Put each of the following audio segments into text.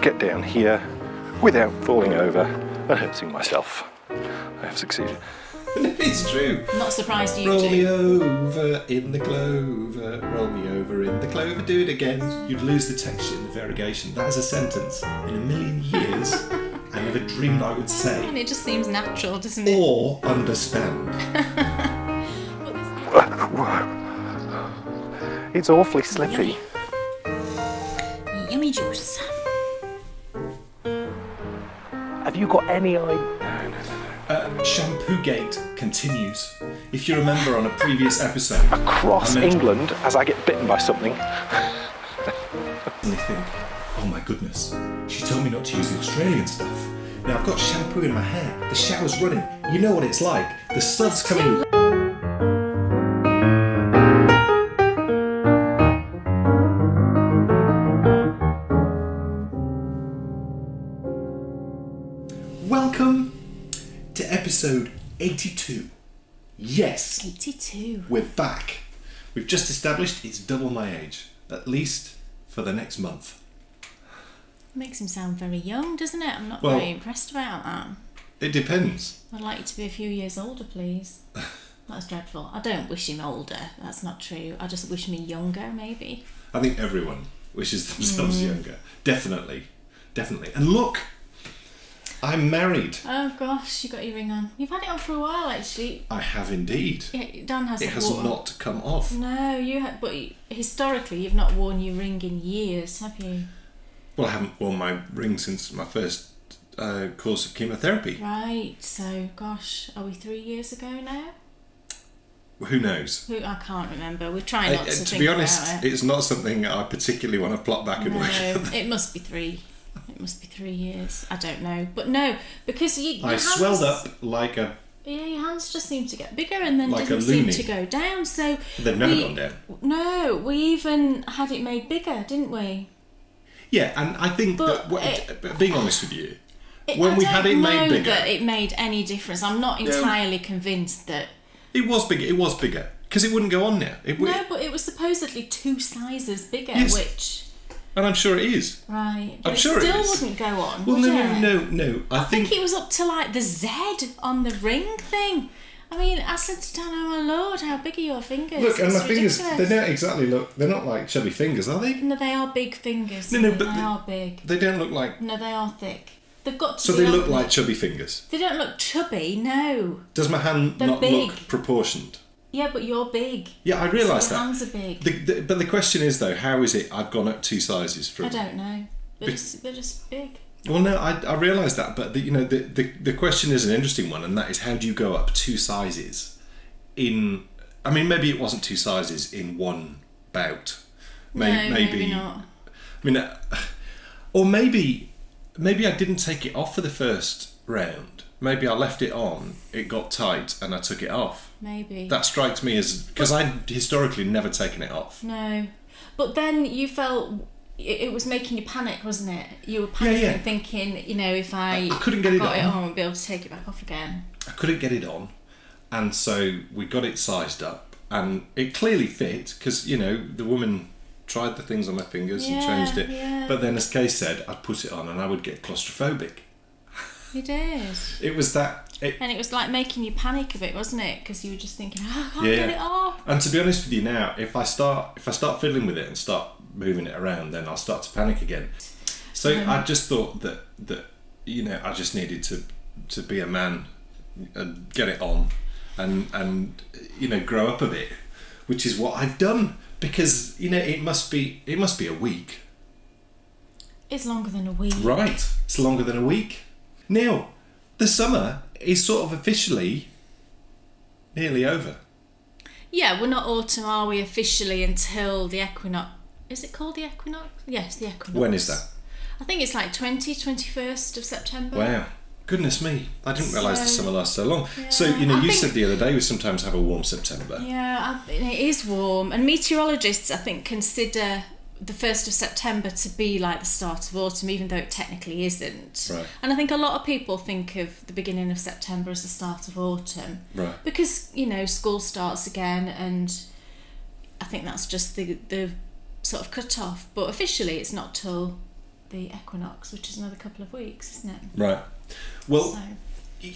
get down here without falling over and hurting myself. I have succeeded. It's true. I'm not surprised you roll do. Roll me over in the clover, roll me over in the clover, do it again. You'd lose the texture and the variegation. That is a sentence in a million years I never dreamed I would say. And it just seems natural, doesn't it? Or understand. It's awfully slippy. Yummy juice. Have you got any idea? Shampoo Gate continues. If you remember on a previous episode, Across England, as I get bitten by something. And they think, oh my goodness, she told me not to use the Australian stuff. Now I've got shampoo in my hair, the shower's running, you know what it's like, the suds coming. Welcome to episode 82. Yes, 82. we're back. We've just established it's double my age, at least for the next month. Makes him sound very young, doesn't it? I'm not Well, very impressed about that. It depends. I'd like you to be a few years older, please. That's dreadful. I don't wish him older. That's not true. I just wish me younger, maybe. I think everyone wishes themselves younger. Definitely. Definitely. And look, I'm married. Oh gosh, you got your ring on. You've had it on for a while, actually. I have indeed. Yeah, Dan hasn't. It has not come off. No, you have. But historically, you've not worn your ring in years, have you? Well, I haven't worn my ring since my first course of chemotherapy. Right. So, gosh, are we 3 years ago now? Who knows? I can't remember. We're trying not to think to be honest, about it. it's not something I particularly want to plot back and No, work at. it must be 3. It must be 3 years. I don't know. But no, because your I hands, swelled up like a... Yeah, your hands just seem to get bigger and then Like didn't a seem loony. to go down. So They've never gone down. No, we even had it made bigger, didn't we? Yeah, and I think But that, being honest with you, when we had it made bigger... that it made any difference. I'm not entirely convinced that... It was bigger. It was bigger. Because it wouldn't go on now. No, but it was supposedly 2 sizes bigger, Yes. which... And I'm sure it is. Right. But I'm sure it still is. wouldn't go on, Well, would no. it? I think it was up to like the Z on the ring thing. I mean, I said to Dan, oh my lord, how big are your fingers? Look, and It's my fingers, ridiculous. they don't exactly look, they're not like chubby fingers, are they? No, they are big fingers. No, but but they are big. They don't look like... No, they are thick. They've got to So be they look haven't like chubby fingers. They don't look chubby, no. Does my hand They're not big. look proportioned? Yeah, but you're big. Yeah, I realise So your that. hands are big. But the question is, though, how is it I've gone up 2 sizes from... I don't know. They're just big. Well, no, I realise that, but the question is an interesting one, and that is, how do you go up 2 sizes in... I mean, maybe it wasn't 2 sizes in one bout. Maybe not. I mean, or maybe I didn't take it off for the first round. Maybe I left it on, it got tight, and I took it off. Maybe. That strikes me as... Because I'd historically never taken it off. No. But then you felt... It was making you panic, wasn't it? You were panicking, thinking, if I couldn't get it got it on. on, I'd be able to take it back off again. I couldn't get it on, and so we got it sized up, and it clearly fit, because, the woman tried the things on my fingers and changed it. Yeah. But then, as Kay said, I'd put it on and I would get claustrophobic. You did. It was that... And it was like making you panic a bit, wasn't it? Because you were just thinking, I can't get it off. And to be honest with you now, if I start fiddling with it and start moving it around, then I'll start to panic again. So I just thought that I just needed to be a man and get it on and grow up a bit, which is what I've done, because it must be a week. It's longer than a week. Right, it's longer than a week. Now, the summer is sort of officially nearly over. Yeah, we're not autumn, are we, officially, until the equinox. Is it called the equinox? Yes, the equinox. When is that? I think it's like 21st of September. Wow. Goodness me. I didn't realise the summer lasts so long. Yeah, so, you said the other day we sometimes have a warm September. Yeah, it is warm. And meteorologists, I think, consider the 1st of September to be like the start of autumn, even though it technically isn't. Right. And I think a lot of people think of the beginning of September as the start of autumn. Right. Because, school starts again, and I think that's just the sort of cut-off. But officially it's not till the equinox, which is another couple of weeks, isn't it? Right. Well, So,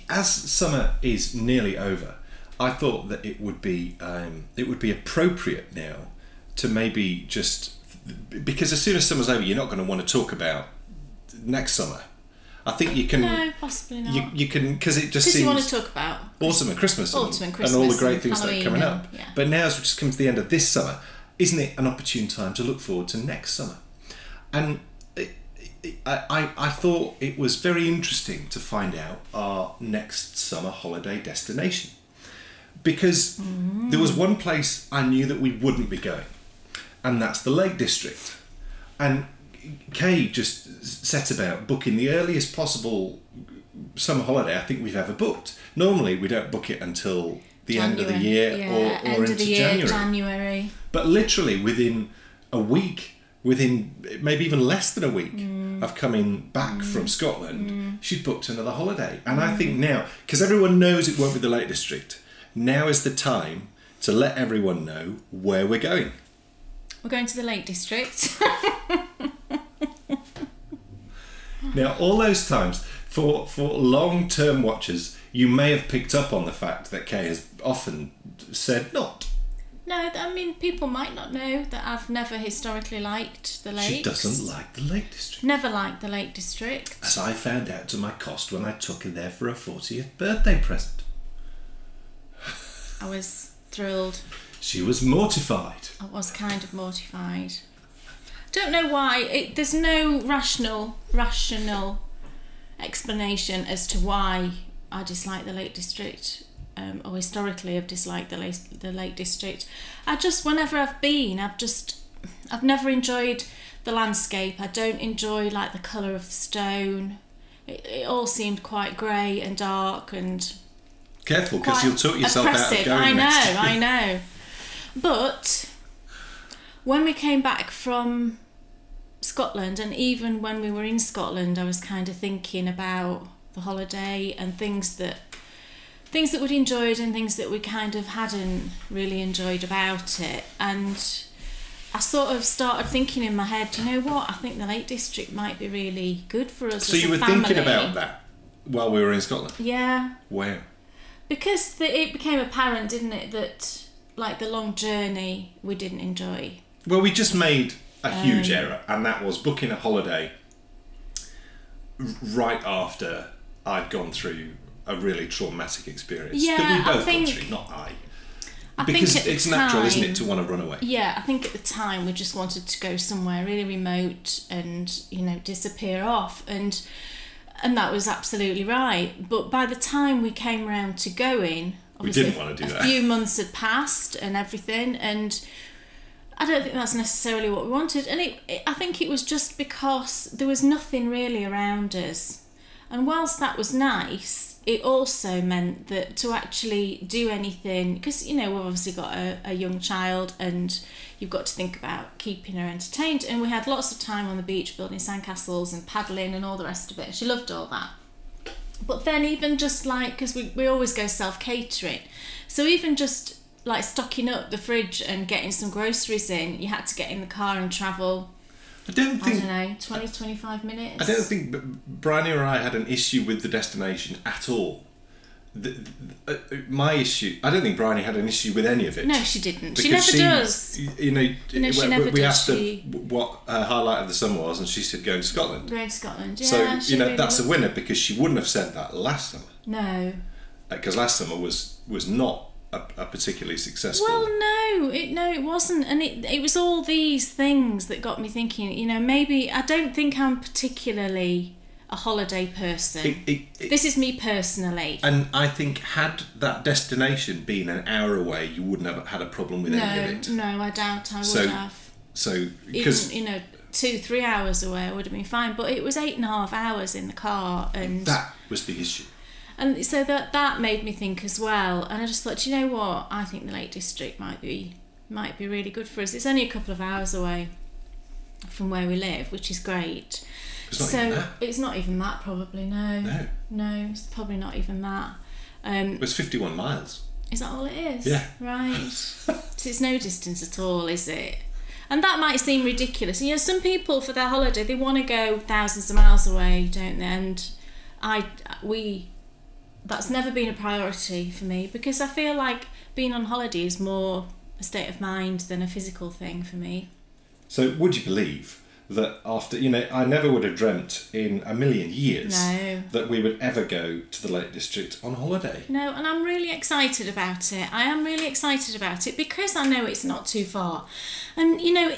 as summer is nearly over, I thought that it would be appropriate now to maybe just, because as soon as summer's over, you're not going to want to talk about next summer. I think you can. no, possibly not. You can, because it just Because seems. you want to talk about Autumn and Christmas, Autumn and Christmas and all the great and things that are Halloween coming and- up. yeah. But now, as we just come to the end of this summer, isn't it an opportune time to look forward to next summer? And I thought it was very interesting to find out our next summer holiday destination, because there was one place I knew that we wouldn't be going, and that's the Lake District. And Kay just set about booking the earliest possible summer holiday I think we've ever booked. Normally we don't book it until the end of the year or into January. But literally within a week, within maybe even less than a week of coming back from Scotland, she'd booked another holiday. And I think now, because everyone knows it won't be the Lake District, now is the time to let everyone know where we're going. We're going to the Lake District. Now, all those times, for long-term watchers, you may have picked up on the fact that Kay has often said not. No, I mean, people might not know that I've never historically liked the lakes. She doesn't like the Lake District. Never liked the Lake District. As I found out to my cost when I took her there for a 40th birthday present. I was thrilled. She was mortified. I was kind of mortified. Don't know why. There's no rational explanation as to why I dislike the Lake District, or historically have disliked the Lake District. Whenever I've been, I've never enjoyed the landscape. I don't enjoy like the colour of the stone. It all seemed quite grey and dark and careful, because you'll talk yourself oppressive. out of going I know. But when we came back from Scotland, and even when we were in Scotland, I was kind of thinking about the holiday and things that we'd enjoyed and things that we kind of hadn't really enjoyed about it. And I sort of started thinking in my head, you know what, I think the Lake District might be really good for us. So as you a were family. thinking about that while we were in Scotland? Yeah. Where? Because it became apparent, didn't it, that like the long journey we didn't enjoy. Well, we just made a huge error, and that was booking a holiday right after I'd gone through a really traumatic experience. Yeah, that we both I think, gone through, not I. Because think it's natural, isn't it, to want to run away? Yeah, I think at the time we just wanted to go somewhere really remote and, you know, disappear off, and that was absolutely right. But by the time we came around to going, we didn't want to do that. A few months had passed and everything, and I don't think that's necessarily what we wanted. And I think it was just because there was nothing really around us. And whilst that was nice, it also meant that to actually do anything, because, you know, we've obviously got a young child and you've got to think about keeping her entertained. And we had lots of time on the beach building sandcastles and paddling and all the rest of it. She loved all that. But then even just like, because we always go self-catering. So even just like stocking up the fridge and getting some groceries in, you had to get in the car and travel, I don't know, 20, 25 minutes. I don't think Bryony or I had an issue with the destination at all. My issue, I don't think Bryony had an issue with any of it. No, she didn't. She never does. You know, she never we does. asked her what her highlight of the summer was, and she said going to Scotland. Going to Scotland, yeah. So, you know, really that's a winner, because she wouldn't have said that last summer. No. Because last summer was not a particularly successful... Well, no, it wasn't. And it was all these things that got me thinking, you know, maybe I don't think I'm particularly a holiday person. This is me personally. And I think had that destination been an hour away, you wouldn't have had a problem with any of it. No, I doubt I would have. So, because... Even, you know, 2-3 hours away, I would have been fine. But it was 8.5 hours in the car, and that was the issue. And so that made me think as well. And I just thought, you know what? I think the Lake District might be really good for us. It's only a couple of hours away from where we live, which is great. It's not even that. It's not even that, probably. No, it's probably not even that. It's 51 miles. Is that all it is? Yeah. Right. So it's no distance at all, is it? And that might seem ridiculous. You know, some people for their holiday, they want to go thousands of miles away, don't they? And that's never been a priority for me, because I feel like being on holiday is more a state of mind than a physical thing for me. So would you believe that after, you know, I never would have dreamt in a million years that we would ever go to the Lake District on holiday. No, and I'm really excited about it. I am really excited about it because I know it's not too far. And, you know,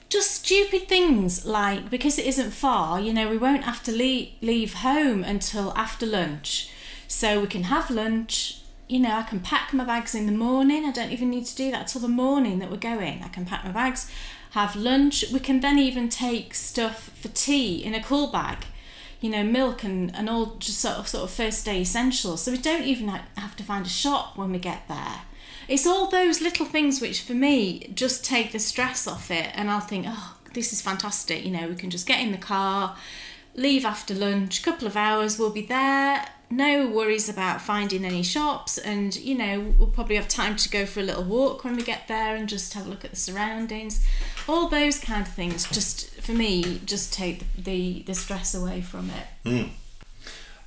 just stupid things like, because it isn't far, you know, we won't have to leave home until after lunch. So we can have lunch, you know, I can pack my bags in the morning. I don't even need to do that till the morning that we're going. I can pack my bags, have lunch. We can then even take stuff for tea in a cool bag, you know, milk and all just sort of first day essentials. So we don't even have to find a shop when we get there. It's all those little things which for me just take the stress off it, and I'll think, oh, this is fantastic, you know, we can just get in the car, leave after lunch, a couple of hours, we'll be there. No worries about finding any shops, and you know, we'll probably have time to go for a little walk when we get there and just have a look at the surroundings. All those kind of things, just for me, just take the stress away from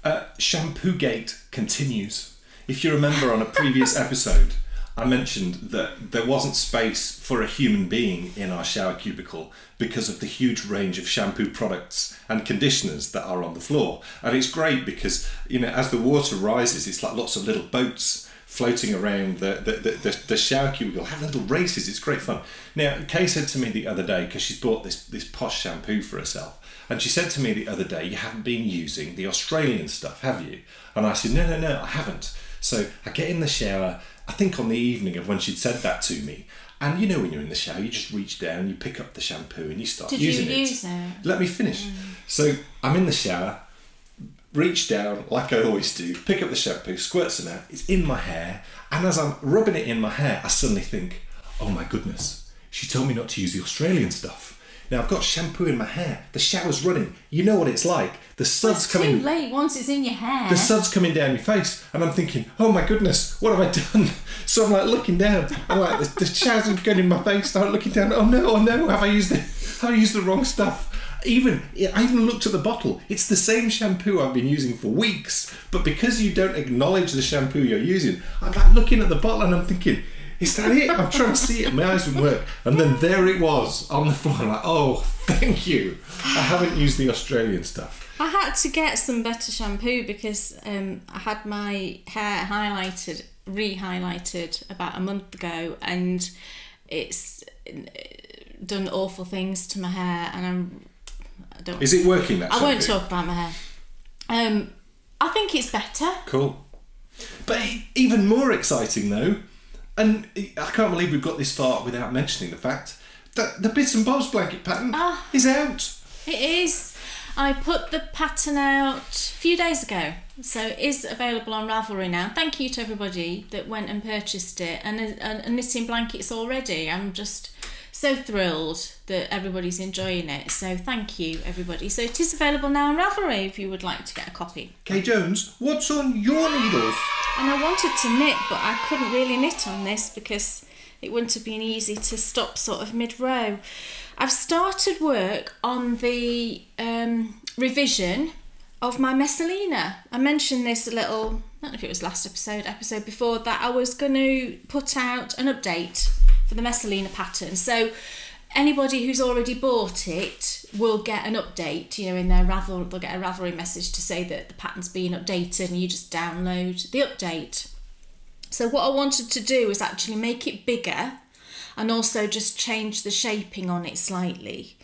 it. Shampoo Gate continues. If you remember on a previous episode, I mentioned that there wasn't space for a human being in our shower cubicle because of the huge range of shampoo products and conditioners that are on the floor. And it's great because, you know, as the water rises, it's like lots of little boats floating around the shower cubicle, having little races. It's great fun. Now, Kay said to me the other day, because she's bought this posh shampoo for herself, and she said to me the other day, you haven't been using the Australian stuff, have you? And I said, no, I haven't. So I get in the shower, I think on the evening of when she'd said that to me, and you know when you're in the shower, you just reach down, you pick up the shampoo and you start using it. Did you use it? Let me finish. So I'm in the shower, reach down like I always do, pick up the shampoo, squirt some out, it's in my hair, and as I'm rubbing it in my hair, I suddenly think, oh my goodness, she told me not to use the Australian stuff. Now I've got shampoo in my hair, the shower's running, you know what it's like, the suds coming... It's too late once it's in your hair. The suds coming down your face, and I'm thinking, oh my goodness, what have I done? So I'm like looking down, I'm like, the shower's going in my face, and I'm looking down, oh no, have I used the wrong stuff? I even looked at the bottle. It's the same shampoo I've been using for weeks, but because you don't acknowledge the shampoo you're using, I'm like looking at the bottle and I'm thinking, is that it? I'm trying to see it, my eyes wouldn't work. And then there it was on the floor. I'm like, oh, thank you. I haven't used the Australian stuff. I had to get some better shampoo because I had my hair re-highlighted about a month ago, and it's done awful things to my hair, and I don't... Is it working, that shampoo? I won't talk about my hair. I think it's better. Cool. But even more exciting though, and I can't believe we've got this far without mentioning the fact that the Bits and Bobs blanket pattern is out. It is. I put the pattern out a few days ago, so it is available on Ravelry now. Thank you to everybody that went and purchased it, and knitting blankets already. I'm just so thrilled that everybody's enjoying it, so thank you everybody. So it is available now on Ravelry if you would like to get a copy. Kay Jones, what's on your needles? And I wanted to knit, but I couldn't really knit on this because it wouldn't have been easy to stop sort of mid-row. I've started work on the revision of my Messalina. I mentioned this a little, I don't know if it was last episode before that, I was going to put out an update for the Messalina pattern. So anybody who's already bought it will get an update, you know, in their Ravelry, they'll get a Ravelry message to say that the pattern's being updated, and you just download the update. So what I wanted to do is actually make it bigger and also just change the shaping on it slightly,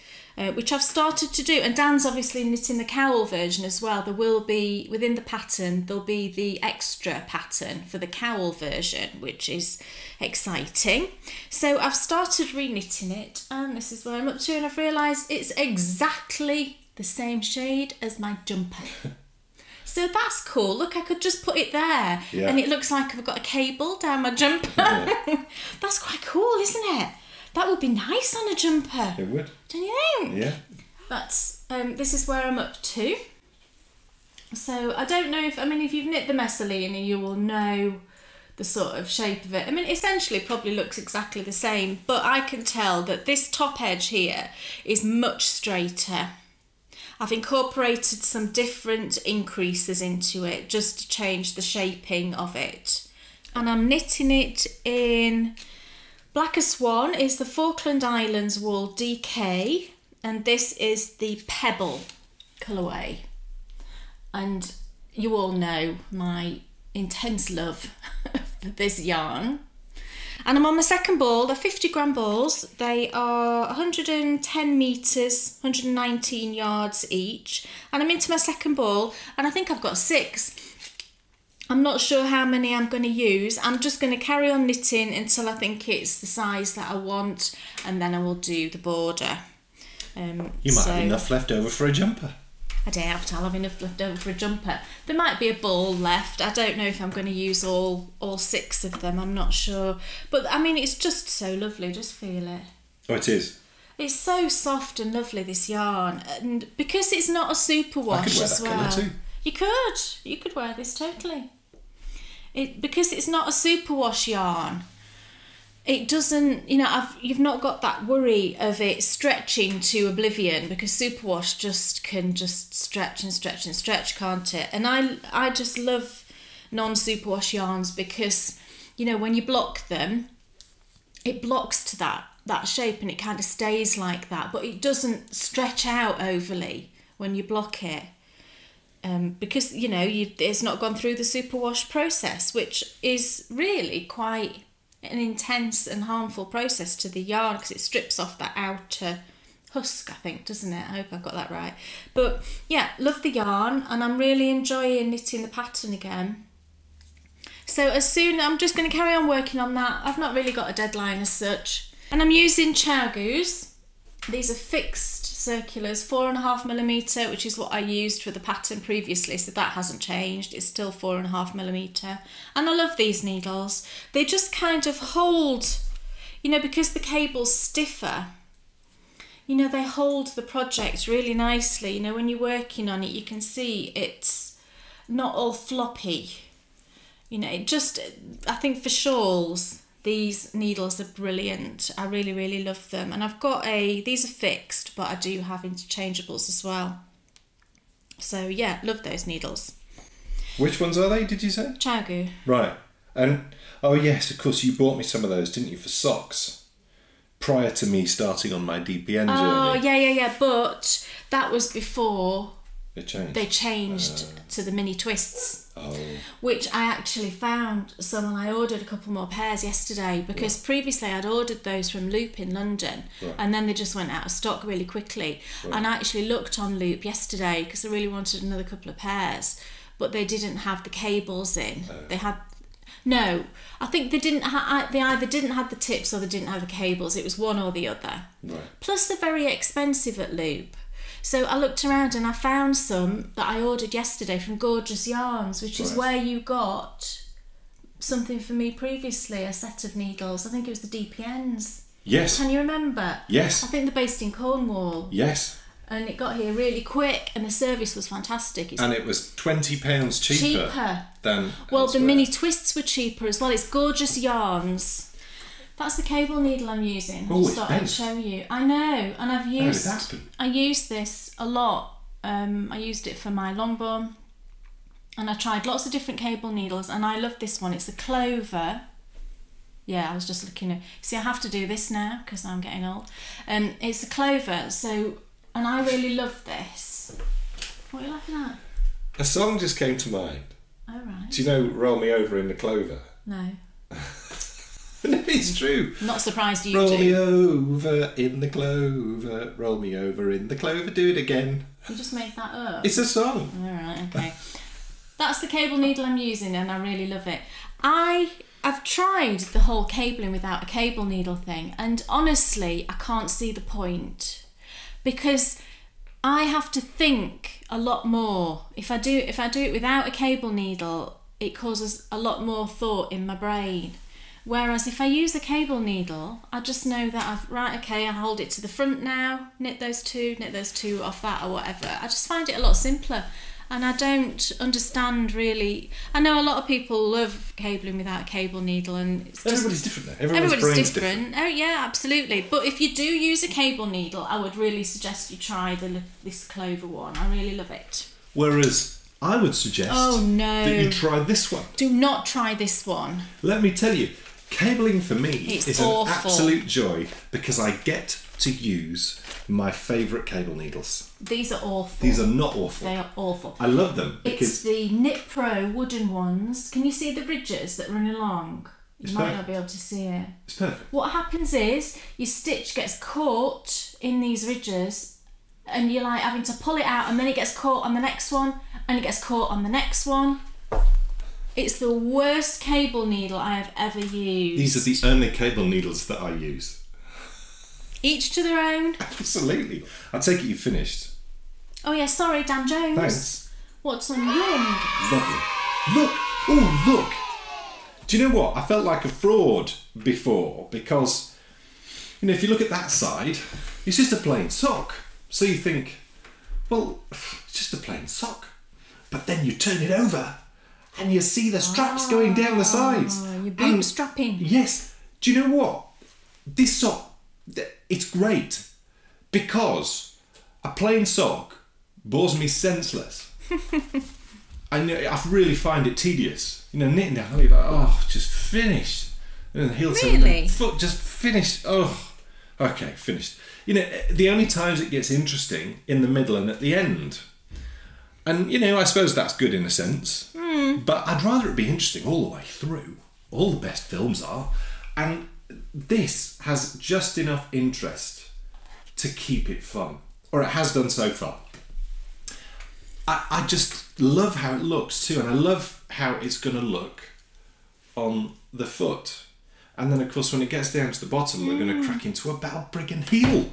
which I've started to do. And Dan's obviously knitting the cowl version as well. There will be, within the pattern, there'll be the extra pattern for the cowl version, which is exciting. So I've started re-knitting it, and this is where I'm up to, and I've realised it's exactly the same shade as my jumper. So that's cool. Look, I could just put it there, and it looks like I've got a cable down my jumper. Yeah. That's quite cool, isn't it? That would be nice on a jumper. It would. Don't you think? Yeah. That's this is where I'm up to. So I don't know if, I mean, if you've knit the Messalina, you will know the sort of shape of it. I mean, essentially it probably looks exactly the same, but I can tell that this top edge here is much straighter. I've incorporated some different increases into it just to change the shaping of it. And I'm knitting it in Black as Swan is the Falkland Islands wool DK, and this is the Pebble colourway. And you all know my intense love for this yarn. And I'm on my second ball. They're 50-gram balls. They are 110 metres, 119 yards each. And I'm into my second ball, and I think I've got 6. I'm not sure how many I'm going to use. I'm just going to carry on knitting until I think it's the size that I want, and then I will do the border. You might have enough left over for a jumper. I doubt I'll have enough left over for a jumper. There might be a ball left. I don't know if I'm going to use all 6 of them. I'm not sure. But I mean, it's just so lovely. Just feel it. Oh, it is. It's so soft and lovely, this yarn. And because it's not a superwash as well. I could wear that colour too. You could wear this totally. Because it's not a superwash yarn, it doesn't, you've not got that worry of it stretching to oblivion, because superwash can stretch and stretch and stretch, can't it? And I just love non-superwash yarns because, when you block them, it blocks to that shape and it kind of stays like that, but it doesn't stretch out overly when you block it. Because, it's not gone through the superwash process, which is really quite an intense and harmful process to the yarn, because it strips off that outer husk, I think, doesn't it? I hope I've got that right. But yeah, love the yarn, and I'm really enjoying knitting the pattern again. So I'm just going to carry on working on that. I've not really got a deadline as such. And I'm using Chowgoos. These are fixed circulars, 4.5mm, which is what I used for the pattern previously, so that hasn't changed. It's still 4.5mm, and I love these needles. They just kind of hold, because the cable's stiffer, they hold the project really nicely. When you're working on it, you can see it's not all floppy. I think for shawls, these needles are brilliant. I really, really love them. And I've got these are fixed, but I do have interchangeables as well. So yeah, love those needles. Which ones are they, did you say? Chowgoo. Right. And, oh yes, of course, you bought me some of those, didn't you, for socks? Prior to me starting on my DPN journey. Oh, yeah. But that was before they changed to the mini twists. Oh. Which I actually found some, and I ordered a couple more pairs yesterday, because previously I'd ordered those from Loop in London, and then they just went out of stock really quickly. And I actually looked on Loop yesterday because I really wanted another couple of pairs, but they didn't have the cables in. They had I think they either didn't have the tips or they didn't have the cables. It was one or the other. Plus they're very expensive at Loop. So I looked around and I found some that I ordered yesterday from Gorgeous Yarns, which is where you got something for me previously, a set of needles. I think it was the DPNs. Yes. Can you remember? Yes. I think they're based in Cornwall. Yes. And it got here really quick, and the service was fantastic. And it was £20 cheaper than elsewhere. The mini twists were cheaper as well. It's Gorgeous Yarns. That's the cable needle I'm using. Oh, I thought I'd show you. I know, and I used this a lot. I used it for my longbourn, and I tried lots of different cable needles, and I love this one. It's a clover. Yeah, I was just looking at. See, I have to do this now because I'm getting old. It's a clover. So, and I really love this. What are you laughing at? A song just came to mind. Oh right. Do you know "Roll Me Over in the Clover"? No. No, it's true. I'm not surprised you roll do. Me over in the clover, roll me over in the clover, do it again. You just made that up? It's a song. Alright, okay. That's the cable needle I'm using, and I really love it. I've tried the whole cabling without a cable needle thing, and honestly I can't see the point, because I have to think a lot more. If I do it without a cable needle, it causes a lot more thought in my brain. Whereas if I use a cable needle, I just know that I hold it to the front now, knit those two off that or whatever. I just find it a lot simpler. And I don't understand really. I know a lot of people love cabling without a cable needle, and it's just, everybody's different though. Everybody's brain's different. Oh yeah, absolutely. But if you do use a cable needle, I would really suggest you try this clover one. I really love it. Whereas I would suggest that you try this one. Do not try this one. Let me tell you, cabling for me is awful. An absolute joy because I get to use my favourite cable needles. These are awful. These are not awful. They are awful. I love them because it's the Knit Pro wooden ones. Can you see the ridges that run along? You might not be able to see it. It's perfect. What happens is your stitch gets caught in these ridges, and you're like having to pull it out, and then it gets caught on the next one, and it gets caught on the next one. It's the worst cable needle I have ever used. These are the only cable needles that I use. Each to their own. Absolutely. I take it you've finished. Oh yeah, sorry, Dan Jones. Thanks. What's on your needle? Lovely. Look. Oh, look. Do you know what? I felt like a fraud before because, you know, if you look at that side, it's just a plain sock. So you think, well, it's just a plain sock. But then you turn it over and you see the straps going down the sides. You're bootstrapping. Yes. Do you know what? This sock, it's great because a plain sock bores me senseless. I really find it tedious. You know, knitting down, you're like, oh, just finished. And heel really? Foot just finished. Oh, okay, finished. You know, the only times it gets interesting in the middle and at the end. And, you know, I suppose that's good in a sense. But I'd rather it be interesting all the way through. All the best films are. And this has just enough interest to keep it fun. Or it has done so far. I just love how it looks too. And I love how it's going to look on the foot. And then, of course, when it gets down to the bottom, we're going to crack into a Balbriggan heel.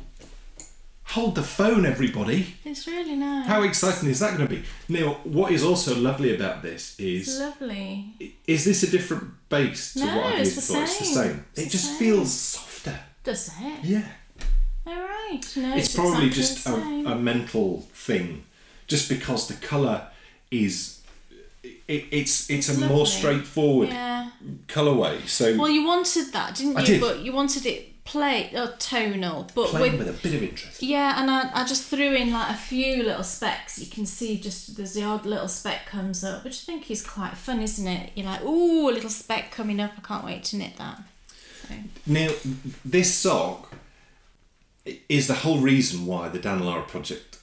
Hold the phone, everybody. It's really nice. How exciting is that going to be? Now, what is also lovely about this is... It's lovely. Is this a different base to what I've used before? It's the same. It just feels softer. Does it? Yeah. All right. No, It's probably exactly just the same. a mental thing. Just because the colour is... It's a lovely. more straightforward colourway. So well, you wanted that, didn't you? I did. But you wanted it tonal, but plain with a bit of interest. Yeah, and I just threw in like a few little specks. You can see just there's the odd little speck comes up, which I think is quite fun, isn't it? You're like, ooh, a little speck coming up. I can't wait to knit that. So. Now, this sock is the whole reason why the Dan Lara project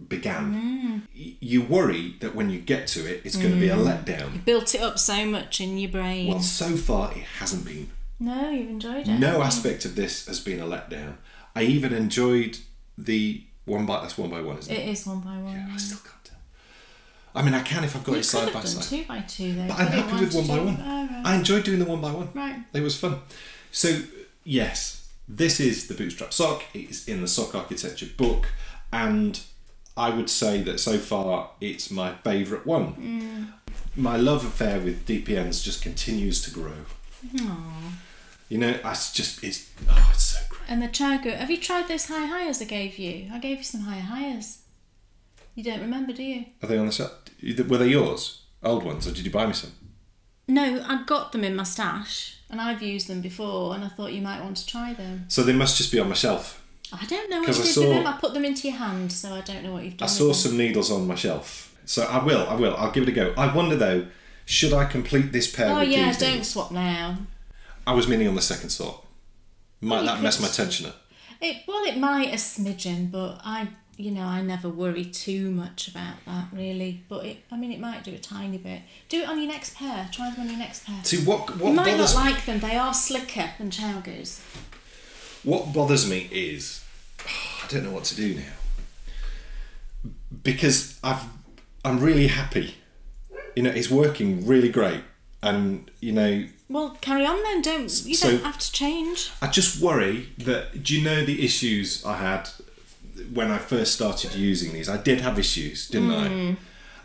began. You worry that when you get to it, it's going to be a letdown. You built it up so much in your brain. Well, so far it hasn't been. No, you've enjoyed it. No aspect of this has been a letdown. I even enjoyed the that's 1 by 1, isn't it? It is 1 by 1. Yeah, I still can't tell. I mean, I can if I've got it side by side. 2 by 2 though. But I'm happy with 1 by 1. Oh, right. I enjoyed doing the 1 by 1. Right. It was fun. So, yes, this is the bootstrap sock. It's in the sock architecture book, and I would say that so far it's my favourite one. My love affair with DPNs just continues to grow. Aww. You know, it's so great. And the Chago, have you tried those high highers I gave you? I gave you some high highers. You don't remember, do you? Are they on the set? Were they yours? Old ones, or did you buy me some? No, I got them in my stash, and I've used them before, and I thought you might want to try them. So they must just be on my shelf. I don't know what you did with them. I put them into your hand, so I don't know what you've done. I saw some needles on my shelf. So I will. I'll give it a go. I wonder though, should I complete this pair with these don't needles? swap now. I was meaning on the second sort. Might that mess my tension up? It might a smidgen, but I never worry too much about that really. But it might do a tiny bit. Do it on your next pair. Try them on your next pair. See what you might bothers not like them. They are slicker than Chowgers. What bothers me is I don't know what to do now because I'm really happy. You know, it's working really great, and you know. Well, carry on then. Don't have to change. I just worry that. Do you know the issues I had when I first started using these? I did have issues, didn't I?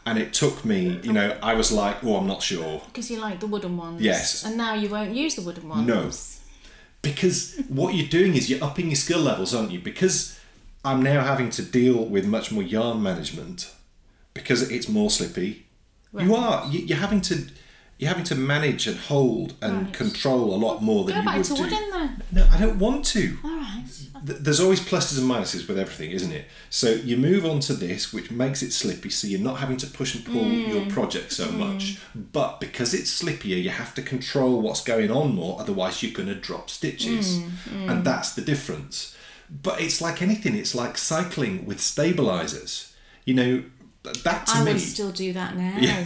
And it took me. You know, I was like, oh, I'm not sure. Because you like the wooden ones. Yes. And now you won't use the wooden ones. No. Because what you're doing is you're upping your skill levels, aren't you? Because I'm now having to deal with much more yarn management because it's more slippy. Right. You're having to manage and hold and control a lot more than you would do. Go back to wooden then. No, I don't want to. All right. There's always pluses and minuses with everything, isn't it? So you move on to this, which makes it slippy, so you're not having to push and pull your project so much. But because it's slippier, you have to control what's going on more, otherwise you're going to drop stitches. And that's the difference. But it's like anything, it's like cycling with stabilisers. You know, that to me... I would still do that now. Yeah.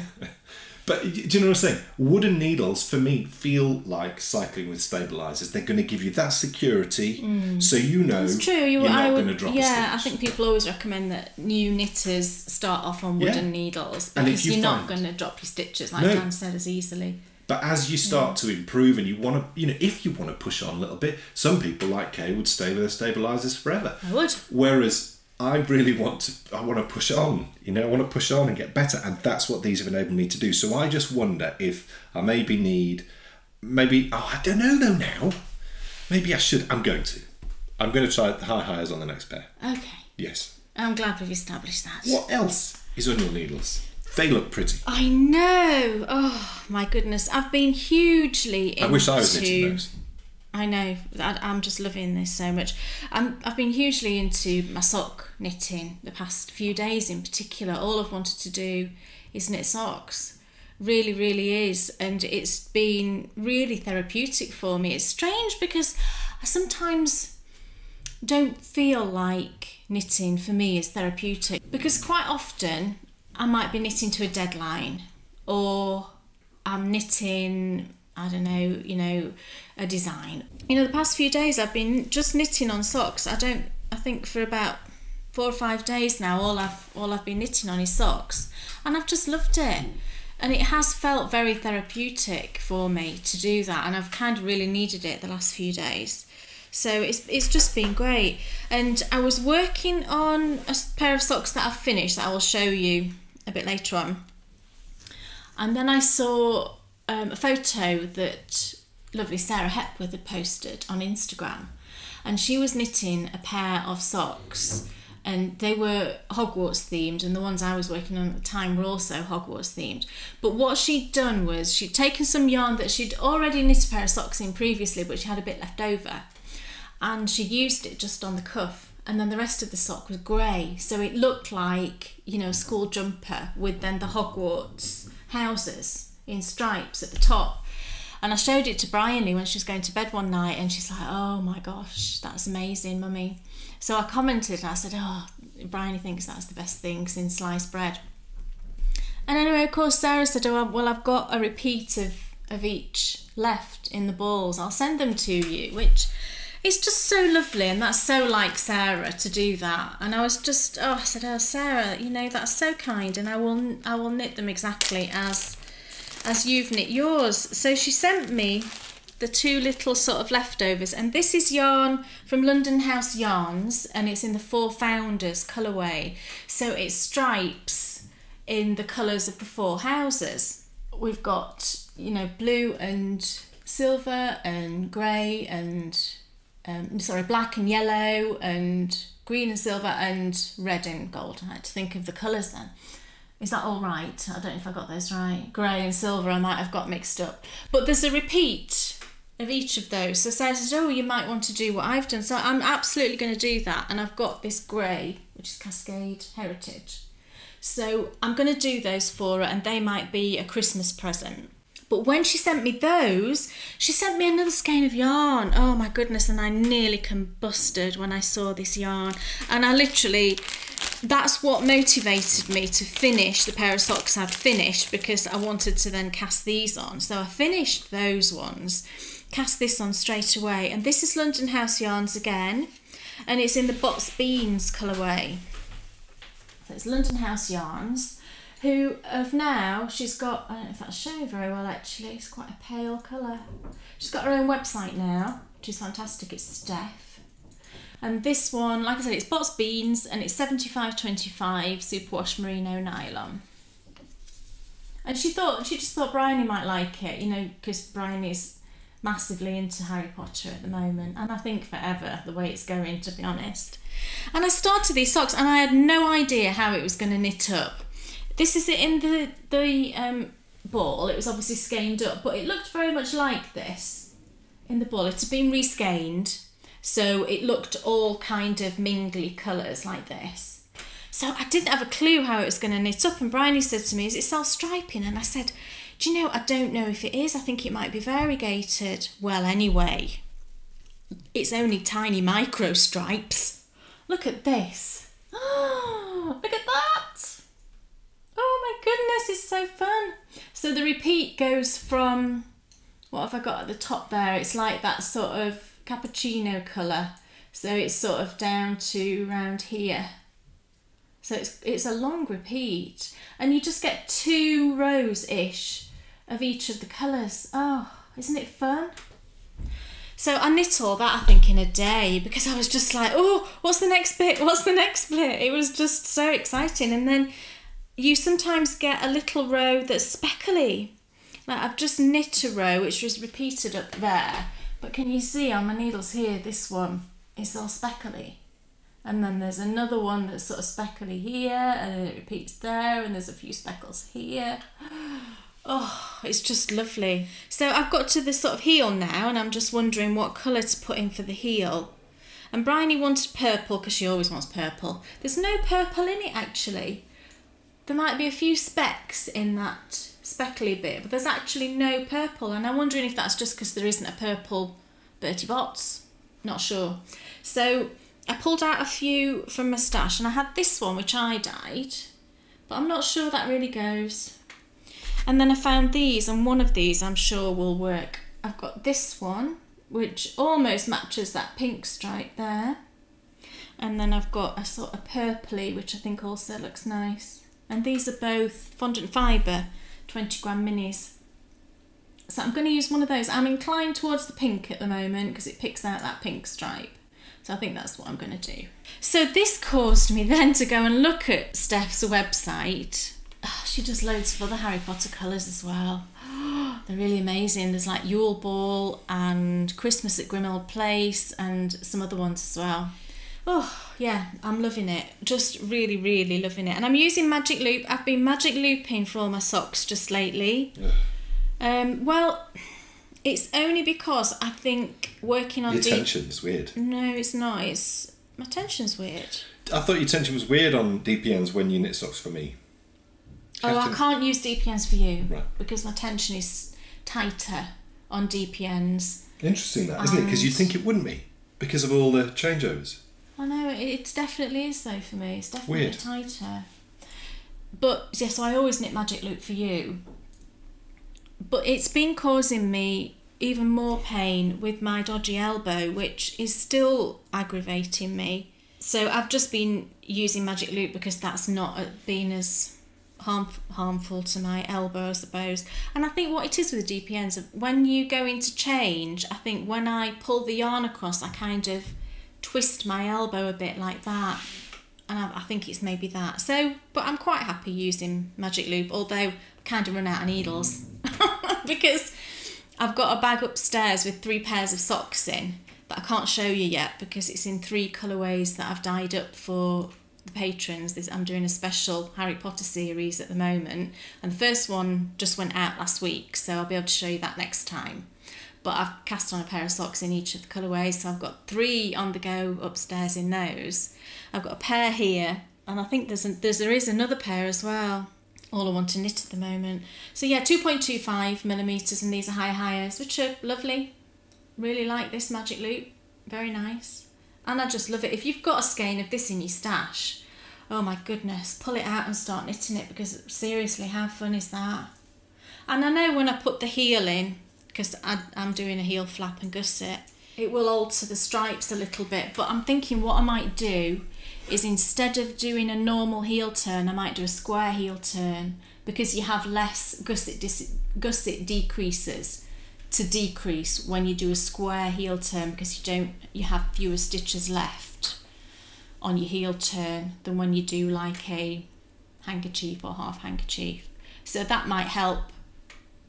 But do you know what I'm saying? Wooden needles, for me, feel like cycling with stabilisers. They're going to give you that security, so you know it's true. you're not going to drop a stitch. I think people always recommend that new knitters start off on wooden needles because you're not going to drop your stitches, like Dan said, as easily. But as you start to improve and you want to, you know, if you want to push on a little bit, some people like Kay would stay with their stabilisers forever. I would. Whereas I really want to push on, you know, I want to push on and get better, and that's what these have enabled me to do. So I just wonder if I I don't know though now. Maybe I should, I'm going to try the high highs on the next pair. Okay. Yes. I'm glad we've established that. What else is on your needles? They look pretty. I know. Oh my goodness. I've been hugely into... I wish I was knitting those. I know, I'm just loving this so much. I've been hugely into my sock knitting the past few days in particular. All I've wanted to do is knit socks. Really, really is. And it's been really therapeutic for me. It's strange because I sometimes don't feel like knitting for me is therapeutic, because quite often I might be knitting to a deadline, or I'm knitting... I don't know, you know, a design. You know, the past few days I've been just knitting on socks. I think for about 4 or 5 days now, all I've been knitting on is socks, and I've just loved it. And it has felt very therapeutic for me to do that, and I've kind of really needed it the last few days. So it's just been great. And I was working on a pair of socks that I've finished that I will show you a bit later on. And then I saw a photo that lovely Sarah Hepworth had posted on Instagram, and she was knitting a pair of socks, and they were Hogwarts themed, and the ones I was working on at the time were also Hogwarts themed. But what she'd done was she'd taken some yarn that she'd already knit a pair of socks in previously, but she had a bit left over, and she used it just on the cuff, and then the rest of the sock was grey, so it looked like, you know, a school jumper with then the Hogwarts houses in stripes at the top. And I showed it to Bryony when she was going to bed one night, and she's like, oh my gosh, that's amazing, mummy. So I commented and I said, oh, Bryony thinks that's the best thing since sliced bread. And anyway, of course, Sarah said, oh, well, I've got a repeat of each left in the balls. I'll send them to you, which is just so lovely, and that's so like Sarah to do that. And I was just, I said, oh, Sarah, you know, that's so kind, and I will knit them exactly as you've knit yours. So she sent me the 2 little sort of leftovers, and this is yarn from London House Yarns, and it's in the 4 Founders colourway. So it's stripes in the colours of the 4 houses. We've got, you know, blue and silver and grey and black and yellow and green and silver and red and gold. I had to think of the colours then. Is that all right? I don't know if I got those right. Grey and silver I might have got mixed up. But there's a repeat of each of those. So Sarah says, oh, you might want to do what I've done. So I'm absolutely going to do that. And I've got this grey, which is Cascade Heritage. So I'm going to do those for her, and they might be a Christmas present. But when she sent me those, she sent me another skein of yarn. Oh my goodness, and I nearly combusted when I saw this yarn. And I literally, that's what motivated me to finish the pair of socks I'd finished, because I wanted to then cast these on. So I finished those ones, cast this on straight away. And this is London House Yarns again, and it's in the Box Beans colourway. So it's London House Yarns, who have now, she's got, I don't know if that's showing very well actually, it's quite a pale colour. She's got her own website now, which is fantastic, it's Steph. And this one, like I said, it's Box Beans, and it's 75/25 superwash merino nylon. And she just thought Bryony might like it, you know, because Bryony's massively into Harry Potter at the moment, and I think forever, the way it's going, to be honest. And I started these socks and I had no idea how it was going to knit up. This is it in the ball. It was obviously skeined up, but it looked very much like this in the ball. It had been reskeined, so it looked all kind of mingly colours like this. So I didn't have a clue how it was going to knit up, and Bryony said to me, is it self-striping? And I said, do you know, I don't know if it is. I think it might be variegated. Well, anyway, it's only tiny micro stripes. Look at this. Oh, look at that. Oh my goodness, it's so fun. So the repeat goes from, what have I got at the top there? It's like that sort of cappuccino colour. So it's sort of down to around here. So it's a long repeat. And you just get 2 rows-ish of each of the colours. Oh, isn't it fun? So I knit all that, I think, in a day, because I was just like, oh, what's the next bit? What's the next bit? It was just so exciting. And then you sometimes get a little row that's speckly. Like I've just knit a row which was repeated up there, but can you see on my needles here, this one is all speckly. And then there's another one that's sort of speckly here, and then it repeats there, and there's a few speckles here. Oh, it's just lovely. So I've got to the sort of heel now, and I'm just wondering what colour to put in for the heel. And Bryony wanted purple, because she always wants purple. There's no purple in it, actually. There might be a few specks in that speckly bit, but there's actually no purple. And I'm wondering if that's just because there isn't a purple Bertie Bott's. Not sure. So I pulled out a few from my stash, and I had this one which I dyed, but I'm not sure that really goes. And then I found these, and one of these I'm sure will work. I've got this one which almost matches that pink stripe there, and then I've got a sort of purpley which I think also looks nice. And these are both fondant fibre 20 gram minis. So I'm going to use one of those. I'm inclined towards the pink at the moment because it picks out that pink stripe. So I think that's what I'm going to do. So this caused me then to go and look at Steph's website. Oh, she does loads of other Harry Potter colours as well. They're really amazing. There's like Yule Ball and Christmas at Grimmauld Place and some other ones as well. Oh yeah, I'm loving it. Just really, really loving it. And I'm using Magic Loop. I've been Magic Looping for all my socks just lately. Well, it's only because I think working on... Your tension's weird. No, it's not. It's... My tension's weird. I thought your tension was weird on DPNs when you knit socks for me. Oh, I can't use DPNs for you. Right. Because my tension is tighter on DPNs. Interesting that, isn't it? Because you'd think it wouldn't be, because of all the changeovers. I know, it definitely is though for me. It's definitely Weird. Tighter. But, yeah, so I always knit Magic Loop for you. But it's been causing me even more pain with my dodgy elbow, which is still aggravating me. So I've just been using Magic Loop because that's not been as harmful to my elbow, I suppose. And I think what it is with the DPNs, when you go into change, I think when I pull the yarn across, I kind of twist my elbow a bit like that. And I think it's maybe that. So, but I'm quite happy using Magic Loop, although I kind of run out of needles. Because I've got a bag upstairs with 3 pairs of socks in that I can't show you yet because it's in 3 colourways that I've dyed up for the patrons. I'm doing a special Harry Potter series at the moment, and the first one just went out last week, so I'll be able to show you that next time. But I've cast on a pair of socks in each of the colourways, so I've got 3 on the go upstairs in those. I've got a pair here, and I think there is another pair as well. All I want to knit at the moment. So yeah, 2.25 millimetres, and these are high-highers, which are lovely. Really like this Magic Loop. Very nice. And I just love it. If you've got a skein of this in your stash, oh my goodness, pull it out and start knitting it, because seriously, how fun is that? And I know when I put the heel in, because I'm doing a heel flap and gusset, it will alter the stripes a little bit, but I'm thinking what I might do is, instead of doing a normal heel turn, I might do a square heel turn, because you have less gusset decreases to decrease when you do a square heel turn, because you have fewer stitches left on your heel turn than when you do like a handkerchief or half handkerchief. So that might help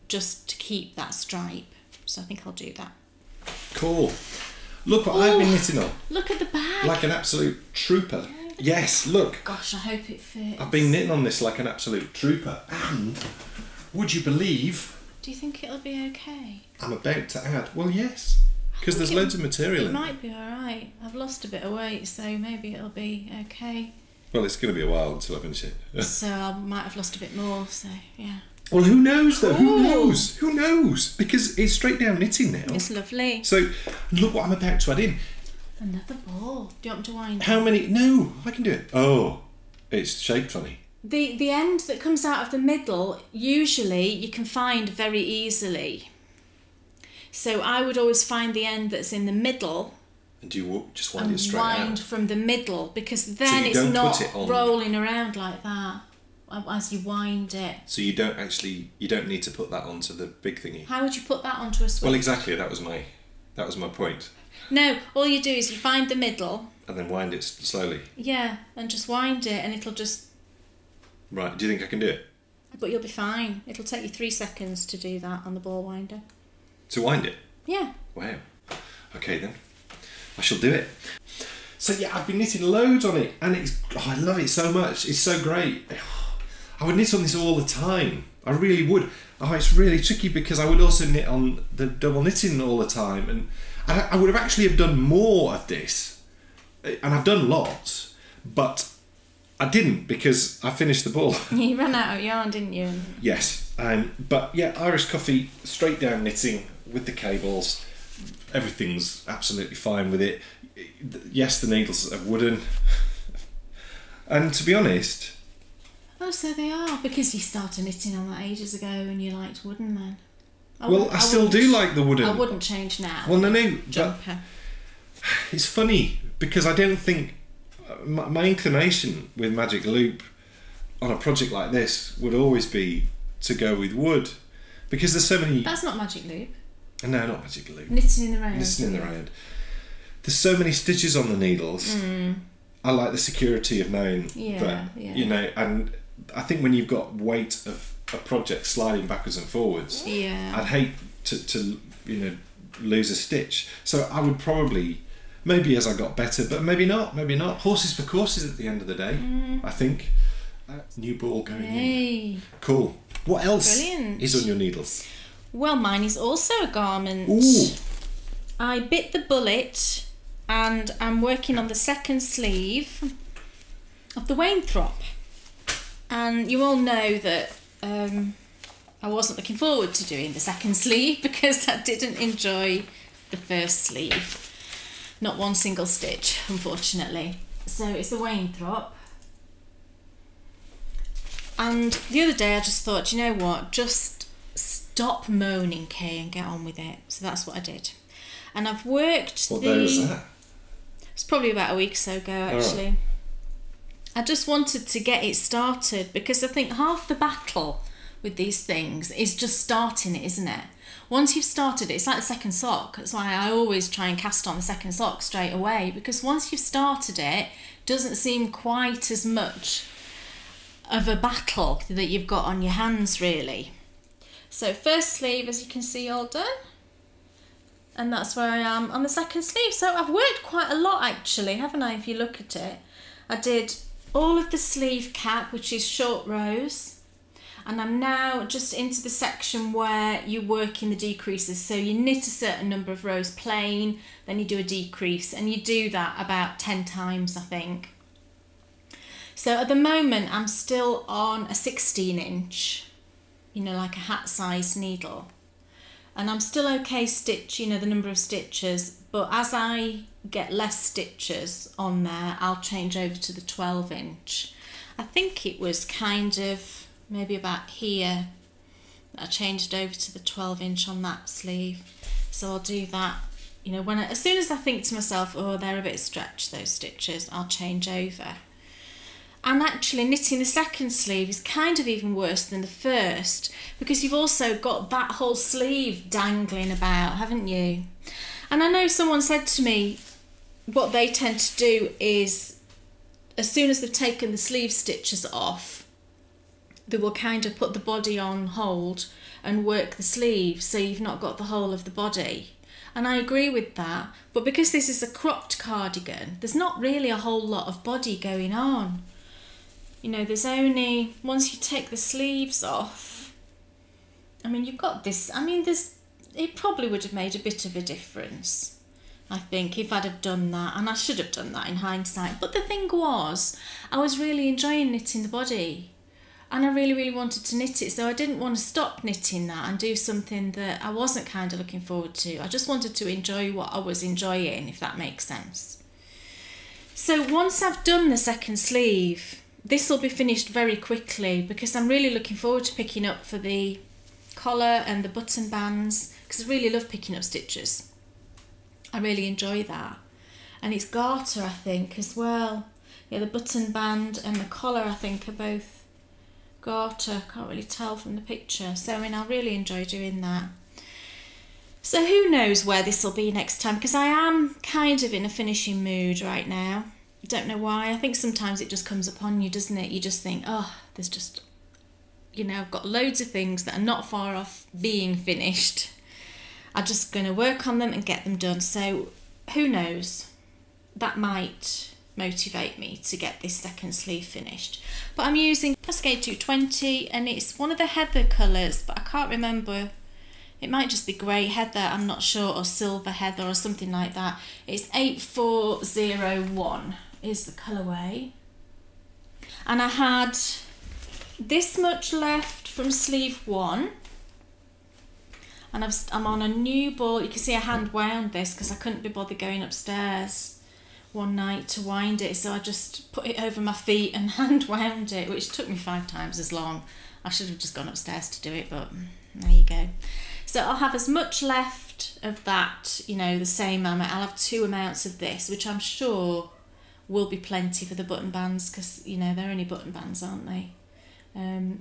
just to keep that stripe. So I think I'll do that. Cool. Look what I've been knitting on. Look at the bag. Like an absolute trooper. Yeah. Yes, look. Gosh, I hope it fits. I've been knitting on this like an absolute trooper. And, would you believe... Do you think it'll be okay? I'm about to add... Well, yes. Because there's loads of material in it. It might be alright. I've lost a bit of weight, so maybe it'll be okay. Well, it's going to be a while until I finish it. So I might have lost a bit more, so yeah. Well, who knows though? Cool. Who knows? Who knows? Because it's straight down knitting now. It's lovely. So, look what I'm about to add in. Another ball. Do you want me to wind How many? No, I can do it. Oh, it's shaped funny. The end that comes out of the middle, usually you can find very easily. So I would always find the end that's in the middle. And do you just wind it straight wind out? From the middle, because then it's not rolling around like that as you wind it. So you don't need to put that onto the big thingy. How would you put that onto a Swift? Well, exactly. That was my point. No, all you do is you find the middle. And then wind it slowly. Yeah, and just wind it, and it'll just. Right. Do you think I can do it? But you'll be fine. It'll take you 3 seconds to do that on the ball winder. To wind it? Yeah. Wow. Okay then. I shall do it. So yeah, I've been knitting loads on it, and I love it so much. It's so great. I would knit on this all the time. I really would. Oh, it's really tricky because I would also knit on the double knitting all the time, and I would have actually have done more of this, and I've done lots, but I didn't because I finished the ball. You ran out of yarn, didn't you? Yes, but yeah, Irish coffee, straight down knitting with the cables. Everything's absolutely fine with it. Yes, the needles are wooden, and to be honest. Oh, so they are, because you started knitting on that ages ago and you liked wooden then. I still do like the wooden. I wouldn't change now. Well, no, jumper. It's funny because I don't think my inclination with Magic Loop on a project like this would always be to go with wood, because there's so many. That's not Magic Loop. No, not Magic Loop. Knitting in the round. Knitting in the round. There's so many stitches on the needles. I like the security of knowing that, you know, and I think when you've got weight of a project sliding backwards and forwards, I'd hate to lose a stitch. So I would probably, maybe as I got better, but maybe not. Horses for courses at the end of the day, I think. New ball going in. Cool. What else is on your needles? Well, mine is also a garment. Ooh. I bit the bullet and I'm working on the second sleeve of the Wainthrop. And you all know that I wasn't looking forward to doing the second sleeve because I didn't enjoy the first sleeve. Not one single stitch, unfortunately. So it's the Wainthrop. And the other day I just thought, you know what, just stop moaning, Kay, and get on with it. So that's what I did. And I've worked What day was that? It's probably about a week or so ago, actually. Right. I just wanted to get it started because I think half the battle with these things is just starting it, isn't it? Once you've started it, it's like the second sock. That's why I always try and cast on the second sock straight away, because once you've started it, it doesn't seem quite as much of a battle that you've got on your hands, really. So first sleeve, as you can see, all done. And that's where I am on the second sleeve. So I've worked quite a lot, actually, haven't I, if you look at it. I did all of the sleeve cap, which is short rows. And I'm now just into the section where you work in the decreases. So you knit a certain number of rows plain, then you do a decrease. And you do that about 10 times, I think. So at the moment, I'm still on a 16-inch, like a hat-sized needle. And I'm still okay the number of stitches, but as I get less stitches on there, I'll change over to the 12-inch. I think it was kind of maybe about here that I changed over to the 12-inch on that sleeve. So I'll do that, as soon as I think to myself, oh, they're a bit stretched, those stitches, I'll change over. And actually knitting the second sleeve is kind of even worse than the first, because you've also got that whole sleeve dangling about, haven't you? And I know someone said to me what they tend to do is, as soon as they've taken the sleeve stitches off, they will kind of put the body on hold and work the sleeve so you've not got the whole of the body. And I agree with that. But because this is a cropped cardigan, there's not really a whole lot of body going on. You know, there's only, once you take the sleeves off, I mean, you've got this, I mean, it probably would have made a bit of a difference, I think, if I'd have done that. And I should have done that in hindsight. But the thing was, I was really enjoying knitting the body. And I really, really wanted to knit it. So I didn't want to stop knitting that and do something that I wasn't kind of looking forward to. I just wanted to enjoy what I was enjoying, if that makes sense. So once I've done the second sleeve, this will be finished very quickly because I'm really looking forward to picking up for the collar and the button bands, because I really love picking up stitches. I really enjoy that. And it's garter, I think, as well. Yeah, the button band and the collar, I think, are both garter. Can't really tell from the picture. So, I mean, I really enjoy doing that. So who knows where this will be next time, because I am kind of in a finishing mood right now. I don't know why. I think sometimes it just comes upon you, doesn't it? You just think, oh, there's just, you know, I've got loads of things that are not far off being finished. I'm just going to work on them and get them done. So who knows? That might motivate me to get this second sleeve finished. But I'm using Cascade 220 and it's one of the heather colours, but I can't remember. It might just be grey heather, I'm not sure, or silver heather or something like that. It's 8401 is the colourway. And I had this much left from sleeve 1. And I'm on a new ball. You can see I hand wound this because I couldn't be bothered going upstairs one night to wind it, so I just put it over my feet and hand wound it, which took me 5 times as long. I should have just gone upstairs to do it, but there you go. So I'll have as much left of that, you know, the same amount. I'll have 2 amounts of this, which I'm sure will be plenty for the button bands, because, you know, they're only button bands, aren't they?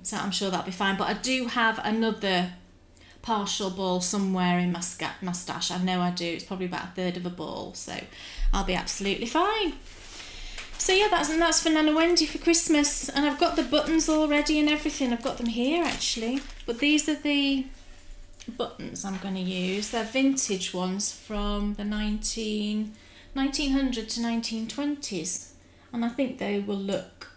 So I'm sure that'll be fine. But I do have another partial ball somewhere in my stash. I know I do. It's probably about 1/3 of a ball, so I'll be absolutely fine. So yeah, that's for Nana Wendy for Christmas. And I've got the buttons all ready and everything. I've got them here actually. But these are the buttons I'm going to use. They're vintage ones from the 1900 to 1920s. And I think they will look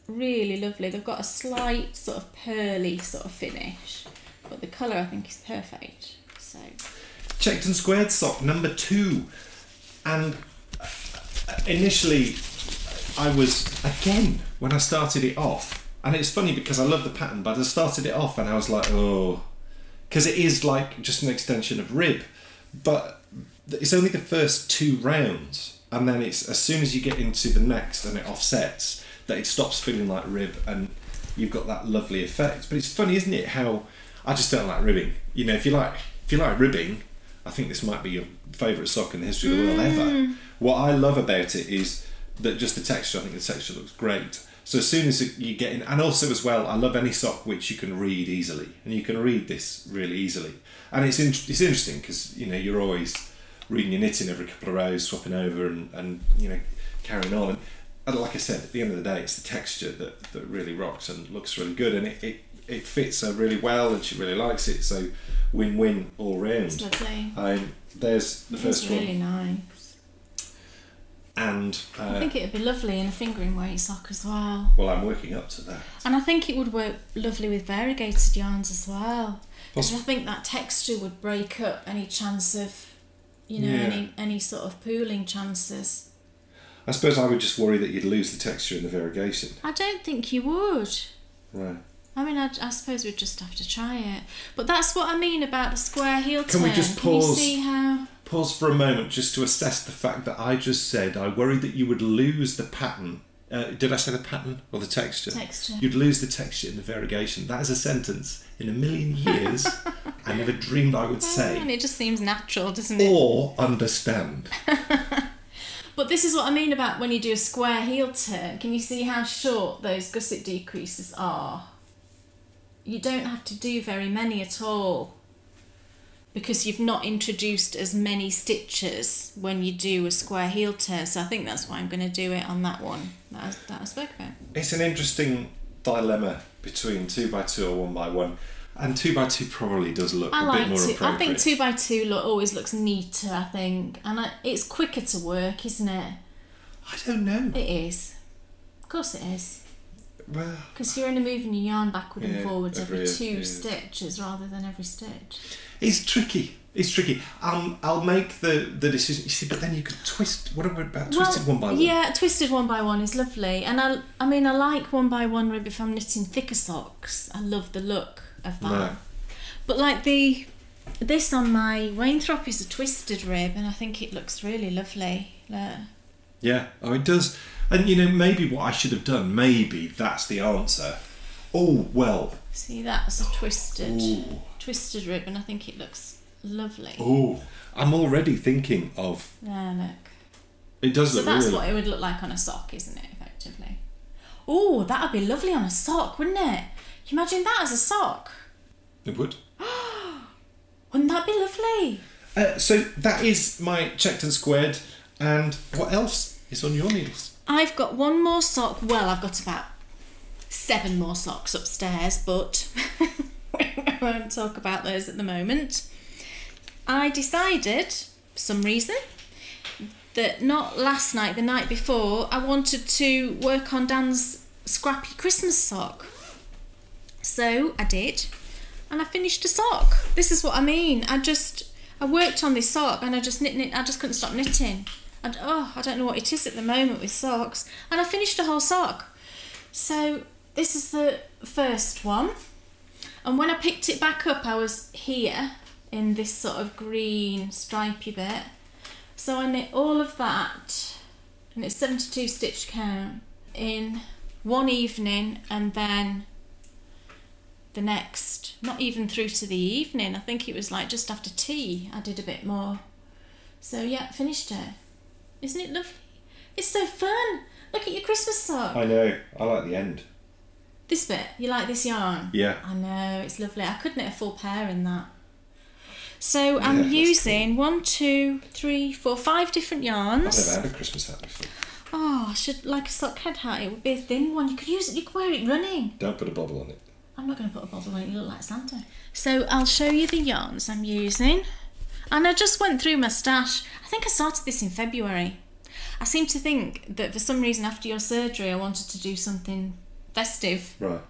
really lovely. They've got a slight sort of pearly sort of finish. But the colour I think is perfect. So Checked and squared sock number 2. And initially I was, again, when I started it off, and it's funny because I love the pattern, but I started it off and I was like, oh, because it is like just an extension of rib, but it's only the first 2 rounds, and then it's as soon as you get into the next and it offsets that it stops feeling like rib and you've got that lovely effect. But it's funny, isn't it, how I just don't like ribbing. You know, if you like ribbing, I think this might be your favourite sock in the history of the world ever. What I love about it is that just the texture. I think the texture looks great. So as soon as you get in, and also as well, I love any sock which you can read easily, and you can read this really easily. And it's interesting because, you know, you're always reading your knitting every couple of rows, swapping over and you know, carrying on. And like I said, at the end of the day, it's the texture that really rocks and looks really good, and it fits her really well, and she really likes it. So win-win all round. it's lovely. There's the first one. It's really nice. And I think it would be lovely in a fingering weight sock as well. Well, I'm working up to that. And I think it would work lovely with variegated yarns as well. Because I think that texture would break up any chance of, you know, any sort of pooling chances. I suppose I would just worry that you'd lose the texture in the variegation. I don't think you would. Right. I mean, I suppose we'd just have to try it. But that's what I mean about the square heel turn. Can we just pause? Can you see how... Pause for a moment just to assess the fact that I just said I worried that you would lose the pattern. Did I say the pattern or the texture? Texture. You'd lose the texture in the variegation. That is a sentence in a million years I never dreamed I would say. And it just seems natural, doesn't it? Or understand. But this is what I mean about when you do a square heel turn. Can you see how short those gusset decreases are? You don't have to do very many at all, because you've not introduced as many stitches when you do a square heel turn. So I think that's why I'm going to do it on that one that I spoke about. It's an interesting dilemma between 2x2 or 1x1. And 2x2 probably does look I a like bit more appropriate. I think 2x2 always looks neater, I think. And it's quicker to work, isn't it? I don't know. It is. Of course it is. Well, because you're only moving your yarn backward and yeah, forwards every two yeah. stitches rather than every stitch. It's tricky. It's tricky. I'll make the decision. You see, but then you could twist. What about twisted one by one? Yeah, twisted one by one is lovely. And I mean, I like one by one rib if I'm knitting thicker socks. I love the look of that. No. But like this on my Wainthrop is a twisted rib, and I think it looks really lovely. Yeah, oh, it does. And you know, maybe what I should have done, maybe that's the answer. Oh, well. See, that's a twisted rib, and I think it looks lovely. Oh, I'm already thinking of... Yeah, look. It does look really... So that's what it would look like on a sock, isn't it, effectively? Oh, that would be lovely on a sock, wouldn't it? Can you imagine that as a sock? It would. Wouldn't that be lovely? So that is my checked and squared. And what else is on your needles? I've got one more sock. Well, I've got about 7 more socks upstairs, but I won't talk about those at the moment. I decided, for some reason, that not last night, the night before, I wanted to work on Dan's Scrappy Christmas sock. So I did, and I finished a sock. This is what I mean. I worked on this sock and I just knit. I just couldn't stop knitting. And I don't know what it is at the moment with socks. And I finished a whole sock. So this is the first one. And when I picked it back up, I was here in this sort of green stripy bit. So I knit all of that, and it's 72 stitch count, in one evening, and then the next, not even through to the evening, I think it was like just after tea I did a bit more. So yeah, finished it. Isn't it lovely? It's so fun. Look at your Christmas sock. I know, I like the end. This bit, you like this yarn? Yeah. I know, it's lovely. I could knit a full pair in that. So I'm using cool. 1, 2, 3, 4, 5 different yarns. I've never had a Christmas hat before. Oh, I should like a sock head hat. It would be a thin one. You could use it. You could wear it running. Don't put a bobble on it. I'm not going to put a bobble on it. You look like Santa. So I'll show you the yarns I'm using. And I just went through my stash. I think I started this in February. I seem to think that for some reason after your surgery I wanted to do something festive. Right.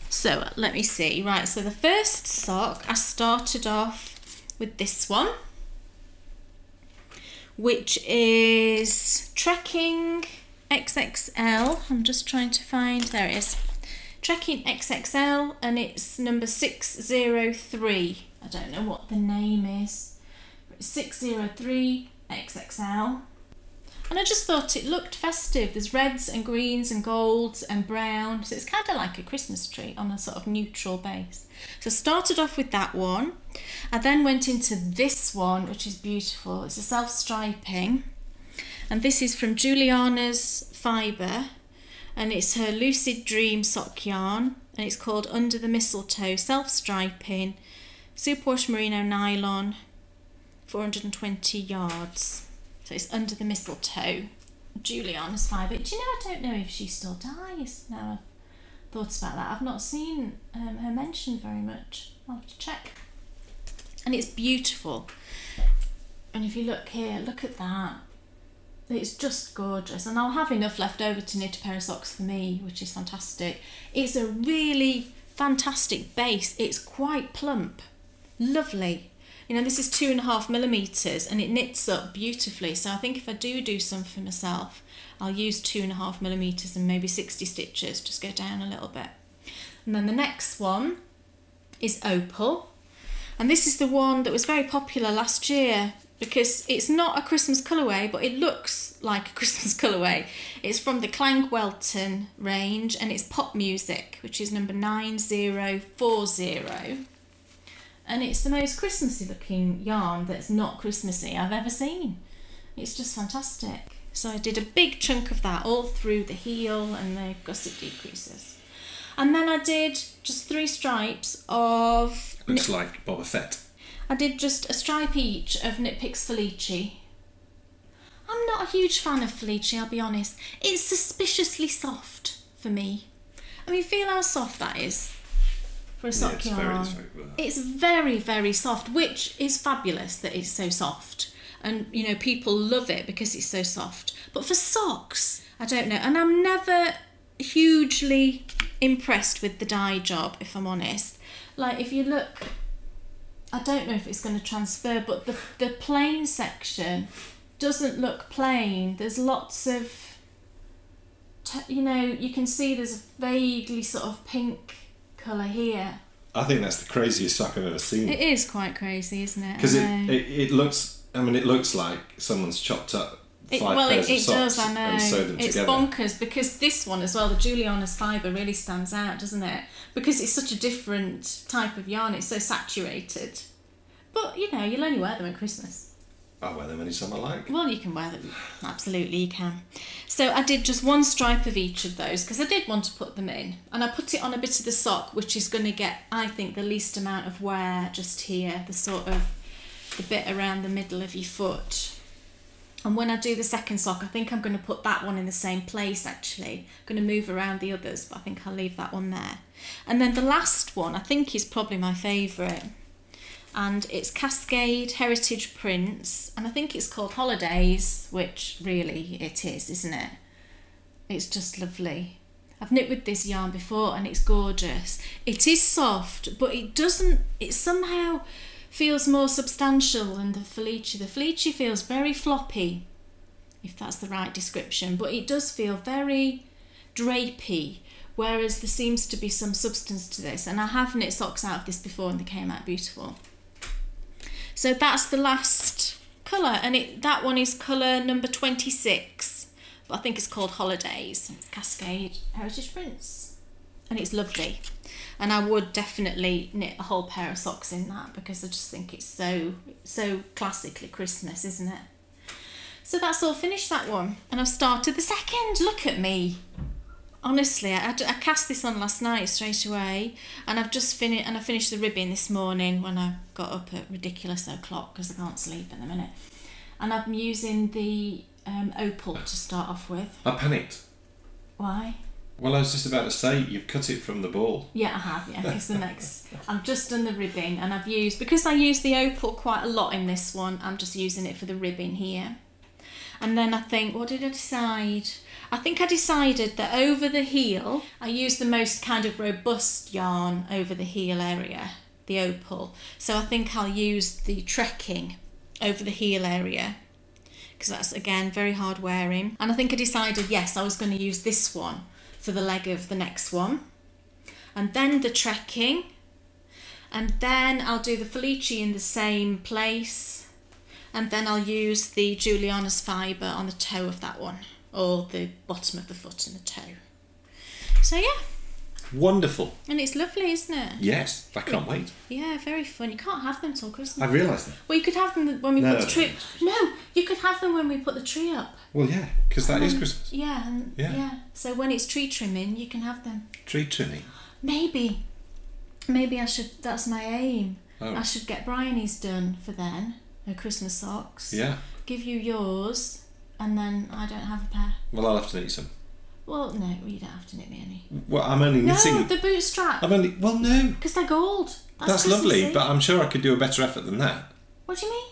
So let me see. Right, so the first sock I started off with this one, which is Trekking XXL. I'm just trying to find, there it is. Trekking XXL, and it's number 603. I don't know what the name is, but it's 603 XXL. And I just thought it looked festive. There's reds and greens and golds and brown, so it's kind of like a Christmas tree on a sort of neutral base. So I started off with that one. I then went into this one, which is beautiful. It's a self-striping, and this is from Juliana's Fibre, and it's her Lucid Dream sock yarn, and it's called Under the Mistletoe self-striping, superwash merino nylon, 420 yards. So it's Under the Mistletoe, Juliana's Fibre. Do you know, I don't know if she still dies now I've thought about that. I've not seen her mentioned very much. I'll have to check. And it's beautiful. And if you look here, look at that. It's just gorgeous. And I'll have enough left over to knit a pair of socks for me, which is fantastic. It's a really fantastic base. It's quite plump. Lovely. You know, this is 2.5mm and it knits up beautifully. So I think if I do some for myself, I'll use 2.5mm and maybe 60 stitches, just go down a little bit. And then the next one is Opal. And this is the one that was very popular last year because it's not a Christmas colourway, but it looks like a Christmas colourway. It's from the Clank Welton range, and it's Pop Music, which is number 9040. And it's the most Christmassy looking yarn that's not Christmassy I've ever seen. It's just fantastic. So I did a big chunk of that all through the heel and the gusset decreases. And then I did just 3 stripes of... Looks like Boba Fett. I did just a stripe each of Knit Picks Felici. I'm not a huge fan of Felici, I'll be honest. It's suspiciously soft for me. I mean, feel how soft that is. for a sock yarn. It's very, very soft, which is fabulous that it's so soft. And, you know, people love it because it's so soft. But for socks, I don't know. And I'm never hugely impressed with the dye job, if I'm honest. Like, if you look, I don't know if it's going to transfer, but the plain section doesn't look plain. There's lots of, you know, you can see there's a vaguely sort of pink colour here. I think that's the craziest sock I've ever seen. It is quite crazy, isn't it? Because it looks, I mean, it looks like someone's chopped up five pairs of socks and sewed them together. It's bonkers, because this one as well, the Juliana's fibre really stands out, doesn't it? Because it's such a different type of yarn, it's so saturated. But, you know, you'll only wear them at Christmas. I'll wear them anytime I like. Well, you can wear them, absolutely you can. So I did just one stripe of each of those, because I did want to put them in. And I put it on a bit of the sock, which is going to get, I think, the least amount of wear just here, the sort of, the bit around the middle of your foot. And when I do the second sock, I think I'm going to put that one in the same place, actually. I'm going to move around the others, but I think I'll leave that one there. And then the last one, I think, is probably my favourite. And it's Cascade Heritage Prints, and I think it's called Holidays, which really it is, isn't it? It's just lovely. I've knit with this yarn before and it's gorgeous. It is soft, but it somehow feels more substantial than the Felici. The Felici feels very floppy, if that's the right description, but it does feel very drapey, whereas there seems to be some substance to this. And I have knit socks out of this before and they came out beautiful. So that's the last colour, and that one is colour number 26, but I think it's called Holidays. It's Cascade Heritage Prints, and it's lovely. And I would definitely knit a whole pair of socks in that, because I just think it's so classically Christmas, isn't it? So that's all finished, that one, and I've started the second. Look at me. Honestly, I cast this on last night straight away, and I've just finished, and I finished the ribbing this morning when I got up at ridiculous o'clock because I can't sleep at the minute. And I'm using the Opal to start off with. I panicked. Why? Well, I was just about to say, you've cut it from the ball. Yeah, I have, yeah. It's the next. I've just done the ribbing, and because I use the Opal quite a lot in this one, I'm just using it for the ribbing here. And then I think, what did I decide? I think I decided that over the heel, I use the most kind of robust yarn over the heel area, the Opal. So I think I'll use the trekking over the heel area, because that's, again, very hard wearing. And I think I decided, yes, I was going to use this one for the leg of the next one. And then the trekking. And then I'll do the Felici in the same place. And then I'll use the Juliana's fibre on the toe of that one, or the bottom of the foot and the toe. So yeah. Wonderful. And it's lovely, isn't it? Yes, I can't wait. Yeah, very fun. You can't have them till Christmas. I realise that. Well, you could have them when we put the tree up. No, you could have them when we put the tree up. Well, yeah, because that is Christmas. Yeah, yeah. So when it's tree trimming, you can have them. Tree trimming? Maybe I should, that's my aim. Oh. I should get Bryony's done for then. Her Christmas socks. Yeah. Give you yours, and then I don't have a pair. Well, I'll have to knit some. Well, no, you don't have to knit me any. Well, I'm only knitting. No, the bootstrap. Well, no. Because they're gold. That's lovely, but I'm sure I could do a better effort than that. What do you mean?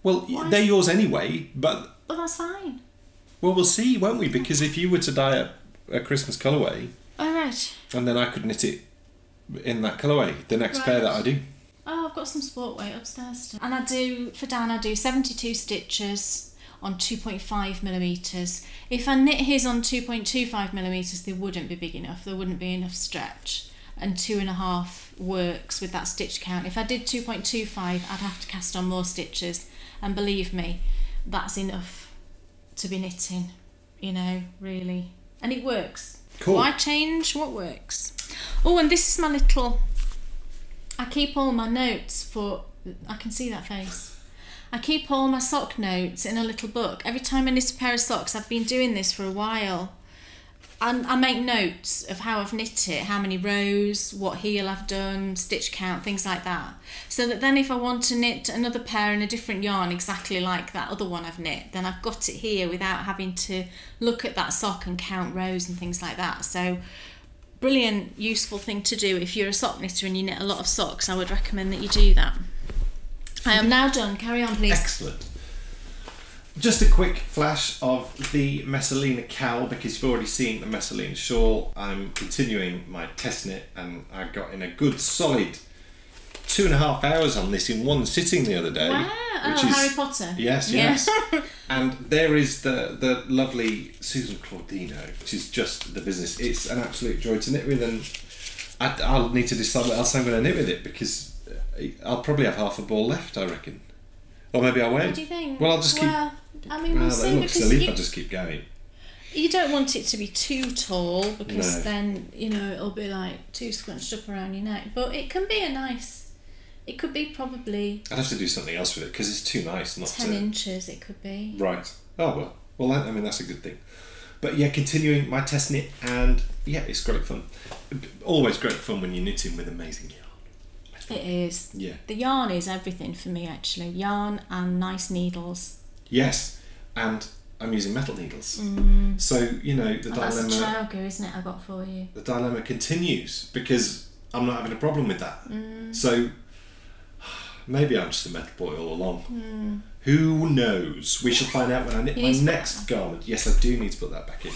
Well, they're yours anyway, but. But that's fine. Well, we'll see, won't we? Because if you were to dye a Christmas colourway. Oh, right. And then I could knit it in that colourway, the next pair that I do. Oh, I've got some sport weight upstairs. And for Dan, I do 72 stitches on 2.5mm. If I knit his on 2.25mm, they wouldn't be big enough. There wouldn't be enough stretch. And 2.5 works with that stitch count. If I did 2.25, I'd have to cast on more stitches. And believe me, that's enough to be knitting, you know, really. And it works. Cool. Why change what works? Oh, and this is my little... I keep all my notes for... I can see that face. I keep all my sock notes in a little book. Every time I knit a pair of socks, I've been doing this for a while. I make notes of how I've knit it, how many rows, what heel I've done, stitch count, things like that. So that then if I want to knit another pair in a different yarn exactly like that other one I've knit, then I've got it here without having to look at that sock and count rows and things like that. So brilliant, useful thing to do if you're a sock knitter and you knit a lot of socks. I would recommend that you do that. I am now done. Carry on, please. Excellent. Just a quick flash of the Messalina cowl, because you've already seen the Messalina shawl. I'm continuing my test knit, and I got in a good solid 2.5 hours on this in one sitting the other day. Wow, which is, Harry Potter. Yes, yes. And there is the lovely Susan Claudino, which is just the business. It's an absolute joy to knit with, and I'll need to decide what else I'm going to knit with it, because I'll probably have half a ball left, I reckon. Or maybe I won't. What do you think? Well, I'll just keep... I mean, we'll see, it looks silly if I just keep going. You don't want it to be too tall, because No. then, you know, it'll be like too scrunched up around your neck. But it can be a nice... It could be probably... I'd have to do something else with it, because it's too nice not 10 to... inches it could be. Right. Oh, well. Well, I mean, that's a good thing. But yeah, continuing my test knit, and yeah, it's great fun. Always great fun when you're knitting with amazing yarn. It is. Yeah. The yarn is everything for me, actually. Yarn and nice needles. Yes, and I'm using metal needles. So, you know, the That's a dilemma... chowger, isn't it, I got for you? The dilemma continues, because I'm not having a problem with that. So... maybe I'm just a metal boy all along. Who knows? We shall find out when I knit my next garment. Yes, I do need to put that back in.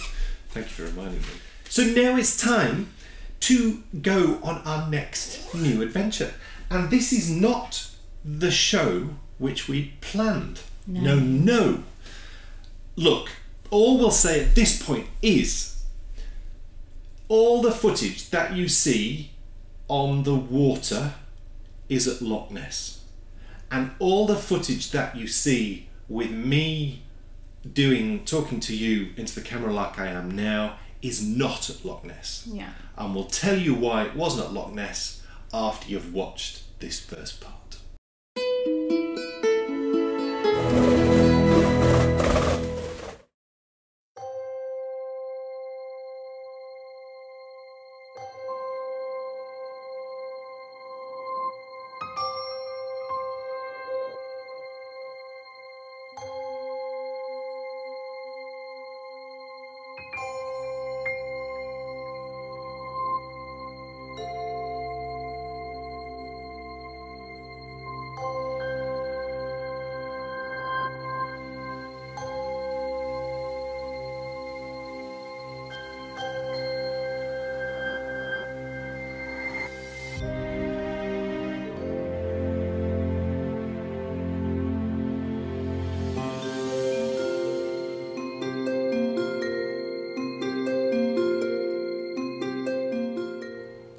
Thank you for reminding me. So now it's time to go on our next new adventure. And this is not the show which we planned. No. Look, all we'll say at this point is all the footage that you see on the water is at Loch Ness. And all the footage that you see with me talking to you into the camera like I am now is not at Loch Ness. Yeah. And we'll tell you why it wasn't at Loch Ness after you've watched this first part.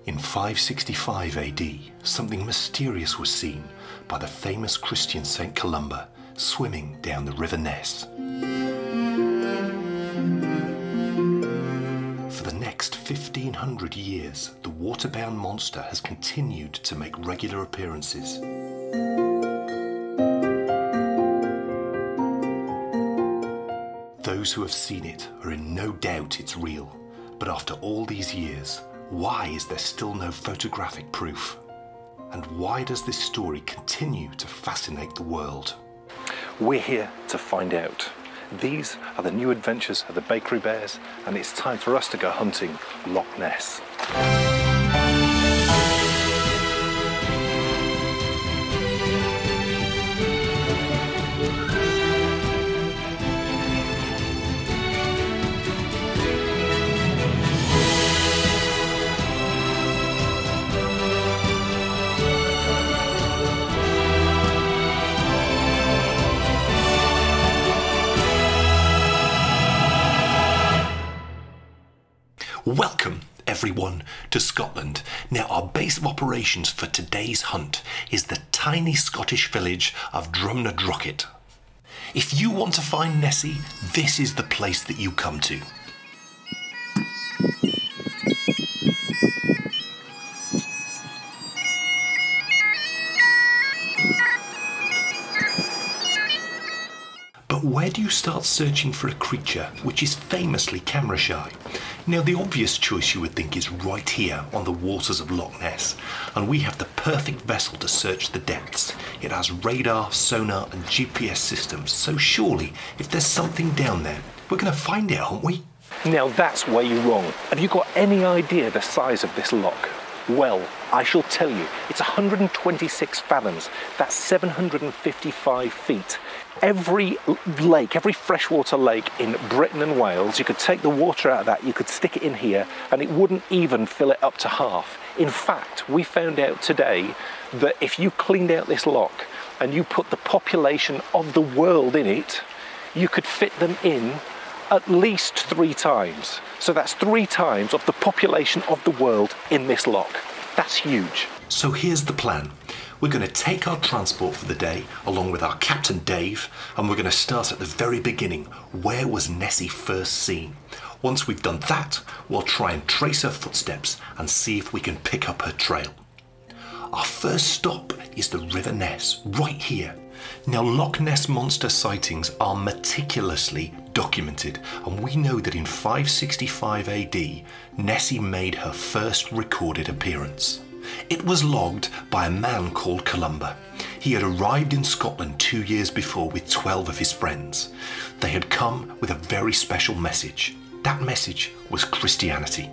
In 565 AD, something mysterious was seen by the famous Christian Saint Columba swimming down the River Ness. For the next 1500 years, the water-bound monster has continued to make regular appearances. Those who have seen it are in no doubt it's real, but after all these years, why is there still no photographic proof? And why does this story continue to fascinate the world? We're here to find out. These are the new adventures of the Bakery Bears, and it's time for us to go hunting Loch Ness. Welcome, everyone, to Scotland. Now, our base of operations for today's hunt is the tiny Scottish village of Drumnadrochit. If you want to find Nessie, this is the place that you come to. But where do you start searching for a creature which is famously camera shy? Now, the obvious choice you would think is right here on the waters of Loch Ness, and we have the perfect vessel to search the depths. It has radar, sonar and GPS systems, so surely if there's something down there, we're going to find it, aren't we? Now that's where you're wrong. Have you got any idea the size of this loch? Well, I shall tell you, it's 126 fathoms, that's 755 feet. Every lake, every freshwater lake in Britain and Wales, you could take the water out of that, you could stick it in here, and it wouldn't even fill it up to half. In fact, we found out today that if you cleaned out this loch and you put the population of the world in it, you could fit them in at least 3 times. So that's 3 times of the population of the world in this loch. That's huge. So here's the plan. We're going to take our transport for the day along with our Captain Dave, and we're going to start at the very beginning. Where was Nessie first seen? Once we've done that, we'll try and trace her footsteps and see if we can pick up her trail. Our first stop is the River Ness, right here. Now, Loch Ness Monster sightings are meticulously documented, and we know that in 565 AD, Nessie made her first recorded appearance. It was logged by a man called Columba. He had arrived in Scotland 2 years before with 12 of his friends. They had come with a very special message. That message was Christianity.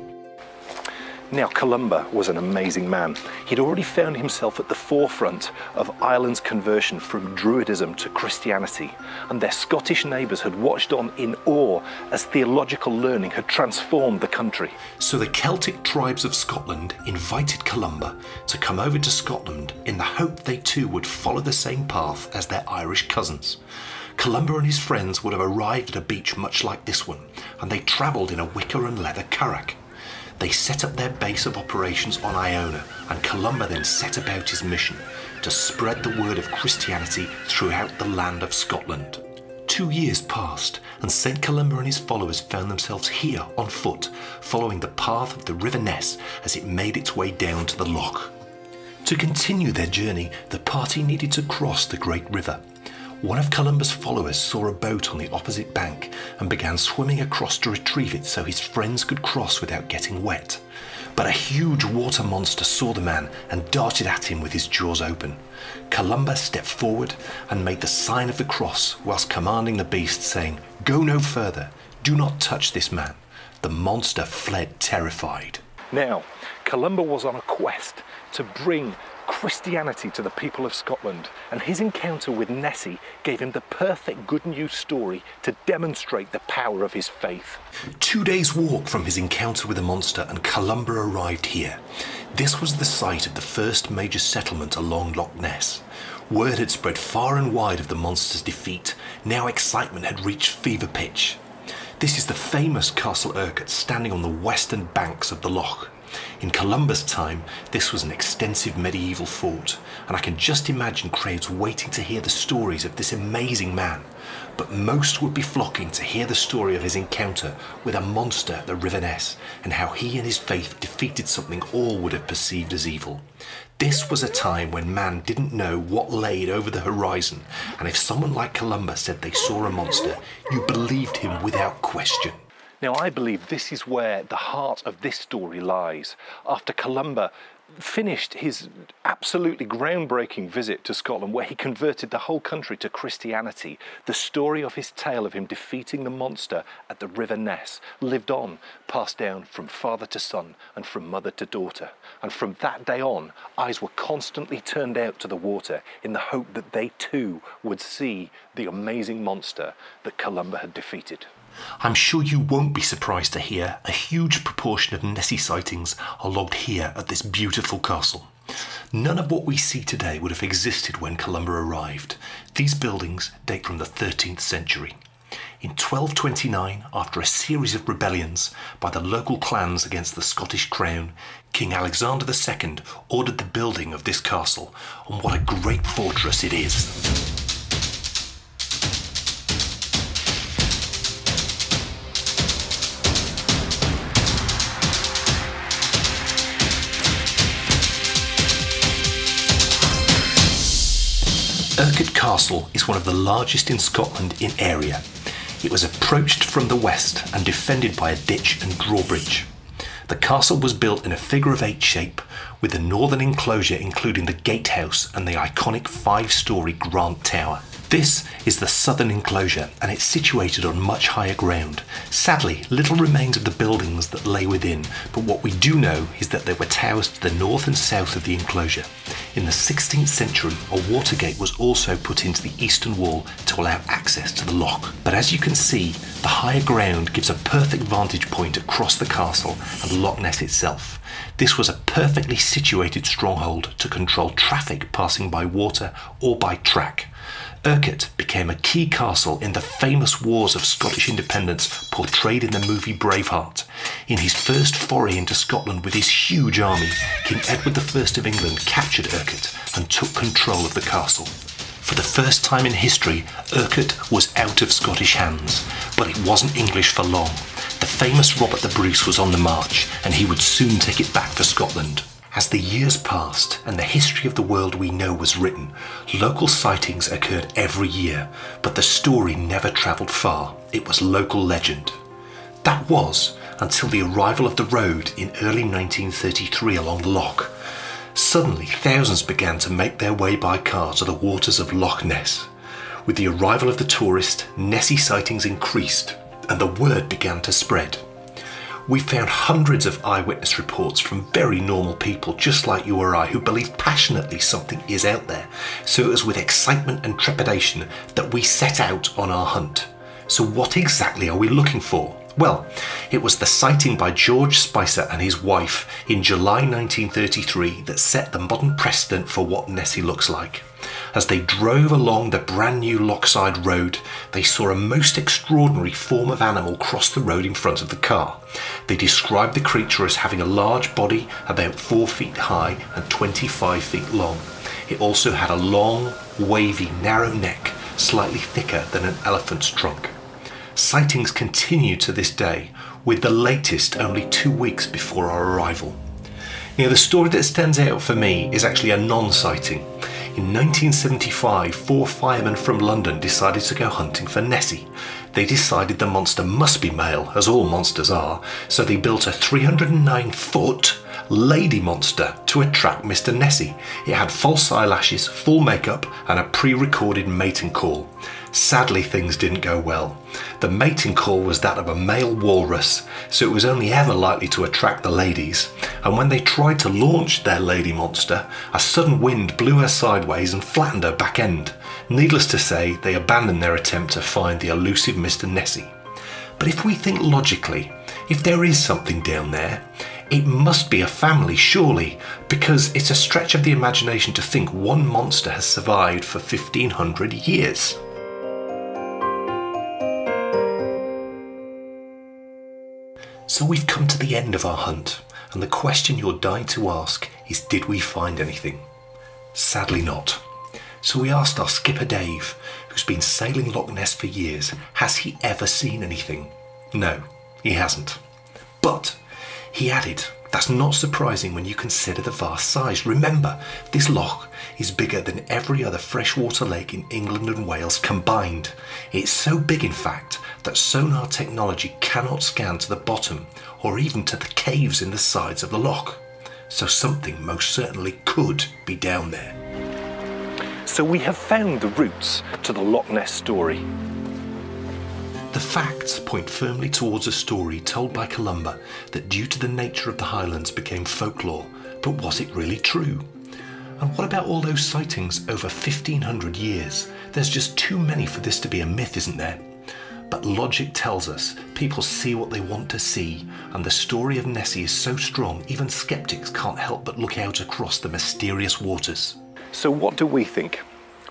Now, Columba was an amazing man. He'd already found himself at the forefront of Ireland's conversion from Druidism to Christianity, and their Scottish neighbours had watched on in awe as theological learning had transformed the country. So the Celtic tribes of Scotland invited Columba to come over to Scotland in the hope they too would follow the same path as their Irish cousins. Columba and his friends would have arrived at a beach much like this one, and they travelled in a wicker and leather curragh. They set up their base of operations on Iona, and Columba then set about his mission to spread the word of Christianity throughout the land of Scotland. 2 years passed, and St. Columba and his followers found themselves here on foot, following the path of the River Ness as it made its way down to the loch. To continue their journey, the party needed to cross the great river. One of Columba's followers saw a boat on the opposite bank and began swimming across to retrieve it so his friends could cross without getting wet. But a huge water monster saw the man and darted at him with his jaws open. Columba stepped forward and made the sign of the cross whilst commanding the beast, saying, "Go no further, do not touch this man." The monster fled terrified. Now, Columba was on a quest to bring Christianity to the people of Scotland, and his encounter with Nessie gave him the perfect good news story to demonstrate the power of his faith. 2 days' walk from his encounter with the monster and Columba arrived here. This was the site of the first major settlement along Loch Ness. Word had spread far and wide of the monster's defeat. Now excitement had reached fever pitch. This is the famous Castle Birkett standing on the western banks of the loch. In Columba's time, this was an extensive medieval fort, and I can just imagine crowds waiting to hear the stories of this amazing man. But most would be flocking to hear the story of his encounter with a monster at the River Ness, and how he and his faith defeated something all would have perceived as evil. This was a time when man didn't know what laid over the horizon, and if someone like Columba said they saw a monster, you believed him without question. Now, I believe this is where the heart of this story lies. After Columba finished his absolutely groundbreaking visit to Scotland, where he converted the whole country to Christianity, the story of his tale of him defeating the monster at the River Ness lived on, passed down from father to son and from mother to daughter. And from that day on, eyes were constantly turned out to the water in the hope that they too would see the amazing monster that Columba had defeated. I'm sure you won't be surprised to hear a huge proportion of Nessie sightings are logged here at this beautiful castle. None of what we see today would have existed when Columba arrived. These buildings date from the 13th century. In 1229, after a series of rebellions by the local clans against the Scottish crown, King Alexander II ordered the building of this castle, and what a great fortress it is. Birkett Castle is one of the largest in Scotland in area. It was approached from the west and defended by a ditch and drawbridge. The castle was built in a figure of 8 shape with the northern enclosure including the gatehouse and the iconic 5-storey Grant Tower. This is the southern enclosure and it's situated on much higher ground. Sadly, little remains of the buildings that lay within, but what we do know is that there were towers to the north and south of the enclosure. In the 16th century, a water gate was also put into the eastern wall to allow access to the loch. But as you can see, the higher ground gives a perfect vantage point across the castle and Loch Ness itself. This was a perfectly situated stronghold to control traffic passing by water or by track. Birkett became a key castle in the famous wars of Scottish independence portrayed in the movie Braveheart. In his first foray into Scotland with his huge army, King Edward I of England captured Birkett and took control of the castle. For the first time in history, Birkett was out of Scottish hands, but it wasn't English for long. The famous Robert the Bruce was on the march, and he would soon take it back for Scotland. As the years passed and the history of the world we know was written, local sightings occurred every year, but the story never travelled far. It was local legend. That was until the arrival of the road in early 1933 along the loch. Suddenly, thousands began to make their way by car to the waters of Loch Ness. With the arrival of the tourist, Nessie sightings increased and the word began to spread. We found hundreds of eyewitness reports from very normal people just like you or I who believe passionately something is out there. So it was with excitement and trepidation that we set out on our hunt. So what exactly are we looking for? Well, it was the sighting by George Spicer and his wife in July 1933 that set the modern precedent for what Nessie looks like. As they drove along the brand new Lochside Road, they saw a most extraordinary form of animal cross the road in front of the car. They described the creature as having a large body about 4 feet high and 25 feet long. It also had a long, wavy, narrow neck, slightly thicker than an elephant's trunk. Sightings continue to this day, with the latest only 2 weeks before our arrival. The story that stands out for me is actually a non-sighting. In 1975, 4 firemen from London decided to go hunting for Nessie. They decided the monster must be male, as all monsters are, so they built a 309-foot lady monster to attract Mr. Nessie. It had false eyelashes, full makeup, and a pre-recorded mating call. Sadly, things didn't go well. The mating call was that of a male walrus, so it was only ever likely to attract the ladies. And when they tried to launch their lady monster, a sudden wind blew her sideways and flattened her back end. Needless to say, they abandoned their attempt to find the elusive Mr. Nessie. But if we think logically, if there is something down there, it must be a family, surely, because it's a stretch of the imagination to think one monster has survived for 1500 years. So we've come to the end of our hunt, and the question you're dying to ask is, did we find anything? Sadly not. So we asked our skipper Dave, who's been sailing Loch Ness for years, has he ever seen anything? No, he hasn't. But he added, that's not surprising when you consider the vast size. Remember, this loch is bigger than every other freshwater lake in England and Wales combined. It's so big, in fact, that sonar technology cannot scan to the bottom or even to the caves in the sides of the loch. So something most certainly could be down there. So we have found the roots to the Loch Ness story. The facts point firmly towards a story told by Columba that due to the nature of the Highlands became folklore, but was it really true? And what about all those sightings over 1500 years? There's just too many for this to be a myth, isn't there? But logic tells us people see what they want to see, and the story of Nessie is so strong even skeptics can't help but look out across the mysterious waters. So what do we think?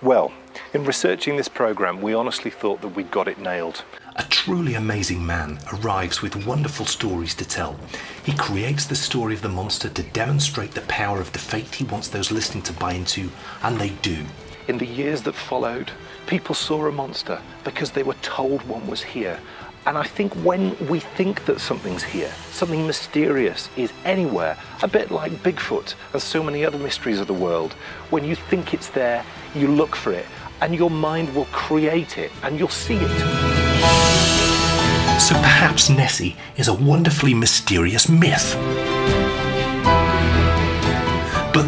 Well, in researching this programme, we honestly thought that we'd got it nailed. A truly amazing man arrives with wonderful stories to tell. He creates the story of the monster to demonstrate the power of the faith he wants those listening to buy into, and they do. In the years that followed, people saw a monster because they were told one was here. And I think when we think that something's here, something mysterious is anywhere, a bit like Bigfoot and so many other mysteries of the world, when you think it's there, you look for it, and your mind will create it, and you'll see it. So perhaps Nessie is a wonderfully mysterious myth.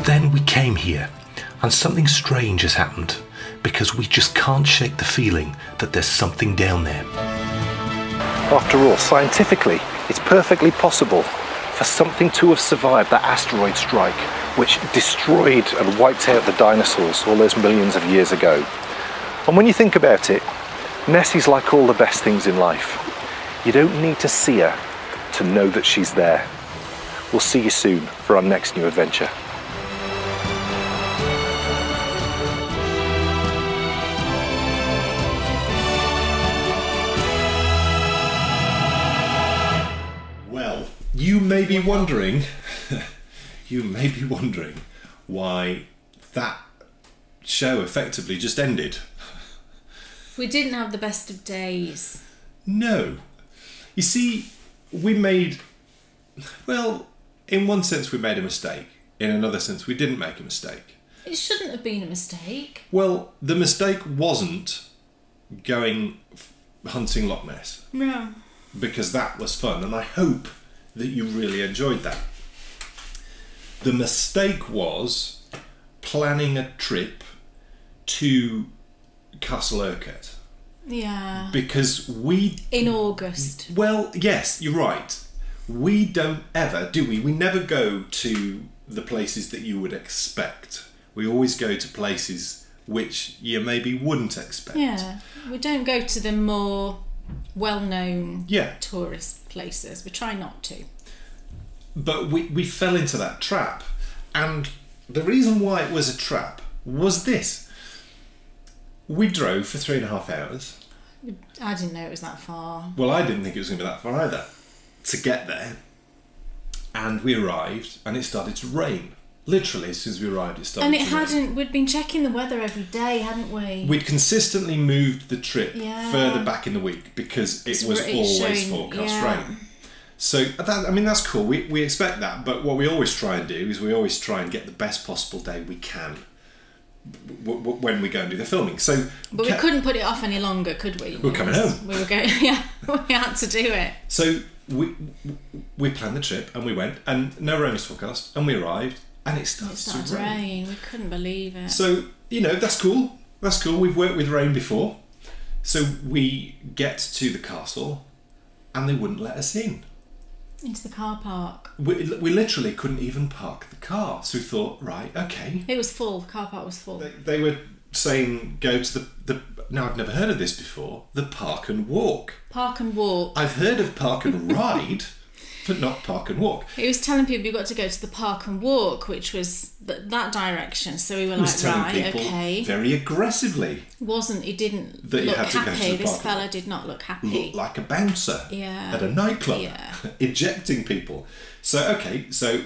then we came here, and something strange has happened, because we just can't shake the feeling that there's something down there. After all, scientifically, it's perfectly possible for something to have survived that asteroid strike, which destroyed and wiped out the dinosaurs all those millions of years ago. And when you think about it, Nessie's like all the best things in life. You don't need to see her to know that she's there. We'll see you soon for our next new adventure. Well, you may be wondering, why that show effectively just ended. We didn't have the best of days. No. You see, in one sense we made a mistake. In another sense we didn't make a mistake. It shouldn't have been a mistake. Well, the mistake wasn't going hunting Loch Ness. No. Because that was fun, and I hope that you really enjoyed that. The mistake was planning a trip to Castle Birkett. Yeah. Because we... In August. Well, yes, you're right. We don't ever, do we? We never go to the places that you would expect. We always go to places which you maybe wouldn't expect. Yeah. We don't go to the more well-known Yeah. tourist places. We try not to. But we fell into that trap. And the reason why it was a trap was this. We drove for 3.5 hours. I didn't know it was that far. Well, I didn't think it was going to be that far either. To get there. And we arrived and it started to rain. Literally, as soon as we arrived, it started to rain. And it hadn't... We'd been checking the weather every day, hadn't we? We'd consistently moved the trip Yeah. further back in the week because it was It's always showing- forecast yeah. rain. So, that's cool. We expect that. But what we always try and do is we always try and get the best possible day we can when we go and do the filming. So, But we couldn't put it off any longer, could we? We're coming home. We were going... Yeah, we had to do it. So we planned the trip and we went, and no rain was forecast, and we arrived and it started to rain. We couldn't believe it. So, that's cool. That's cool. We've worked with rain before. So we get to the castle and they wouldn't let us in. Into the car park. We literally couldn't even park the car. So we thought, right, okay. It was full. The car park was full. They were saying go to the now I've never heard of this before, the park and walk. Park and walk. I've heard of park and ride, but not park and walk. He was telling people you've got to go to the park and walk, which was that direction. So we were like, right, okay. Very aggressively. He didn't That you look had to go to happy. the This park and fella walk. did not look happy. Look like a bouncer Yeah. at a nightclub, Yeah. ejecting people. So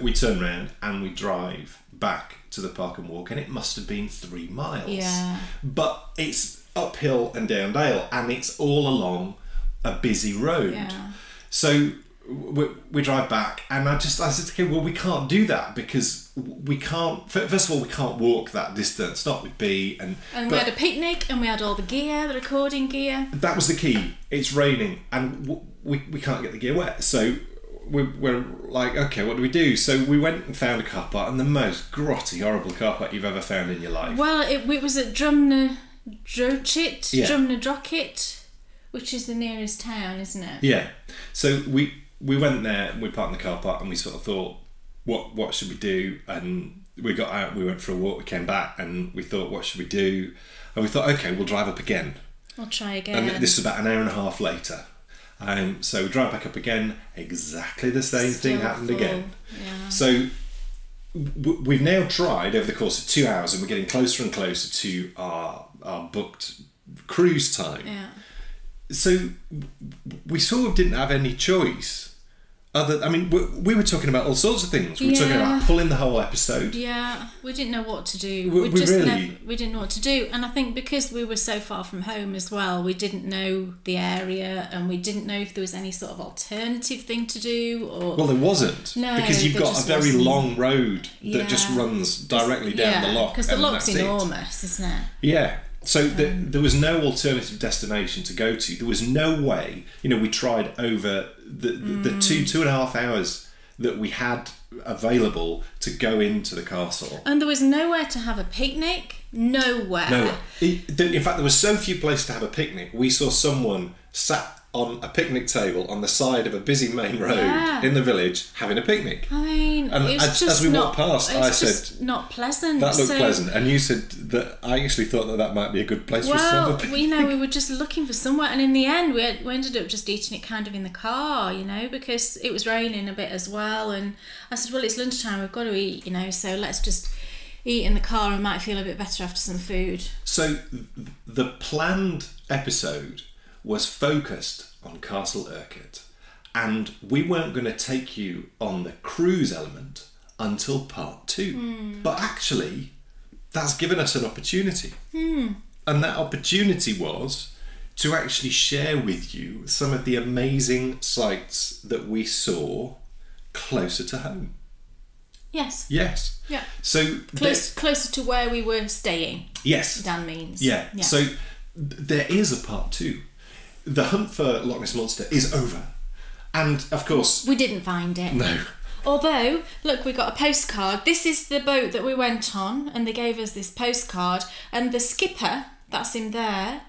we turn around and we drive back to the park and walk, and it must have been 3 miles. Yeah. But it's uphill and down dale, and it's all along a busy road. Yeah. So we drive back, and I said, okay, well, we can't do that because we can't. First of all, we can't walk that distance, not with B, And we had a picnic, and we had all the gear, the recording gear. that was the key. It's raining, and we can't get the gear wet. So we're like, okay, what do we do? So we went and found a car park, and the most grotty, horrible car park you've ever found in your life. Well, it was at Drumnadrochit, Yeah. Drumnadrochit, which is the nearest town, isn't it? Yeah. So we went there, and we parked in the car park, and we sort of thought, what should we do? And we got out, we went for a walk, we came back, and we thought, what should we do? And we thought, okay, we'll drive up again. I'll try again. And this is about an hour and a half later. So we drive back up again, exactly the same thing happened again. Yeah. So we've now tried over the course of 2 hours, and we're getting closer and closer to our booked cruise time. Yeah. So we sort of didn't have any choice. We were talking about all sorts of things. We were talking about pulling the whole episode. Yeah, we didn't know what to do. We didn't know what to do, and I think because we were so far from home as well, we didn't know the area, and we didn't know if there was any sort of alternative thing to do. Well, there wasn't. No, because you've got a very long road that just runs directly down the loch. Because the loch's enormous, isn't it? Yeah. So there was no alternative destination to go to. There was no way. We tried over the 2.5 hours that we had available to go into the castle. And there was nowhere to have a picnic. Nowhere. No, in fact, there was so few places to have a picnic. We saw someone sat on a picnic table on the side of a busy main road in the village having a picnic. I mean, and it's as we walked past, I said, not pleasant. That looked pleasant. And you said that I actually thought that might be a good place for us to have a picnic. Well, we were just looking for somewhere, and in the end, we ended up just eating it kind of in the car, because it was raining a bit as well. And I said, well, it's lunchtime, we've got to eat, so let's just eat in the car and might feel a bit better after some food. So the planned episode was focused on Castle Birkett, and we weren't going to take you on the cruise element until part 2. But actually, that's given us an opportunity. And that opportunity was to actually share with you some of the amazing sights that we saw closer to home. Yes. Yes. Yeah. So closer to where we were staying. Yes. Dan means. Yeah. So there is a part 2. The hunt for Loch Ness Monster is over. And of course... we didn't find it. No. Although, look, we got a postcard. This is the boat that we went on, and they gave us this postcard. And the skipper, that's him there,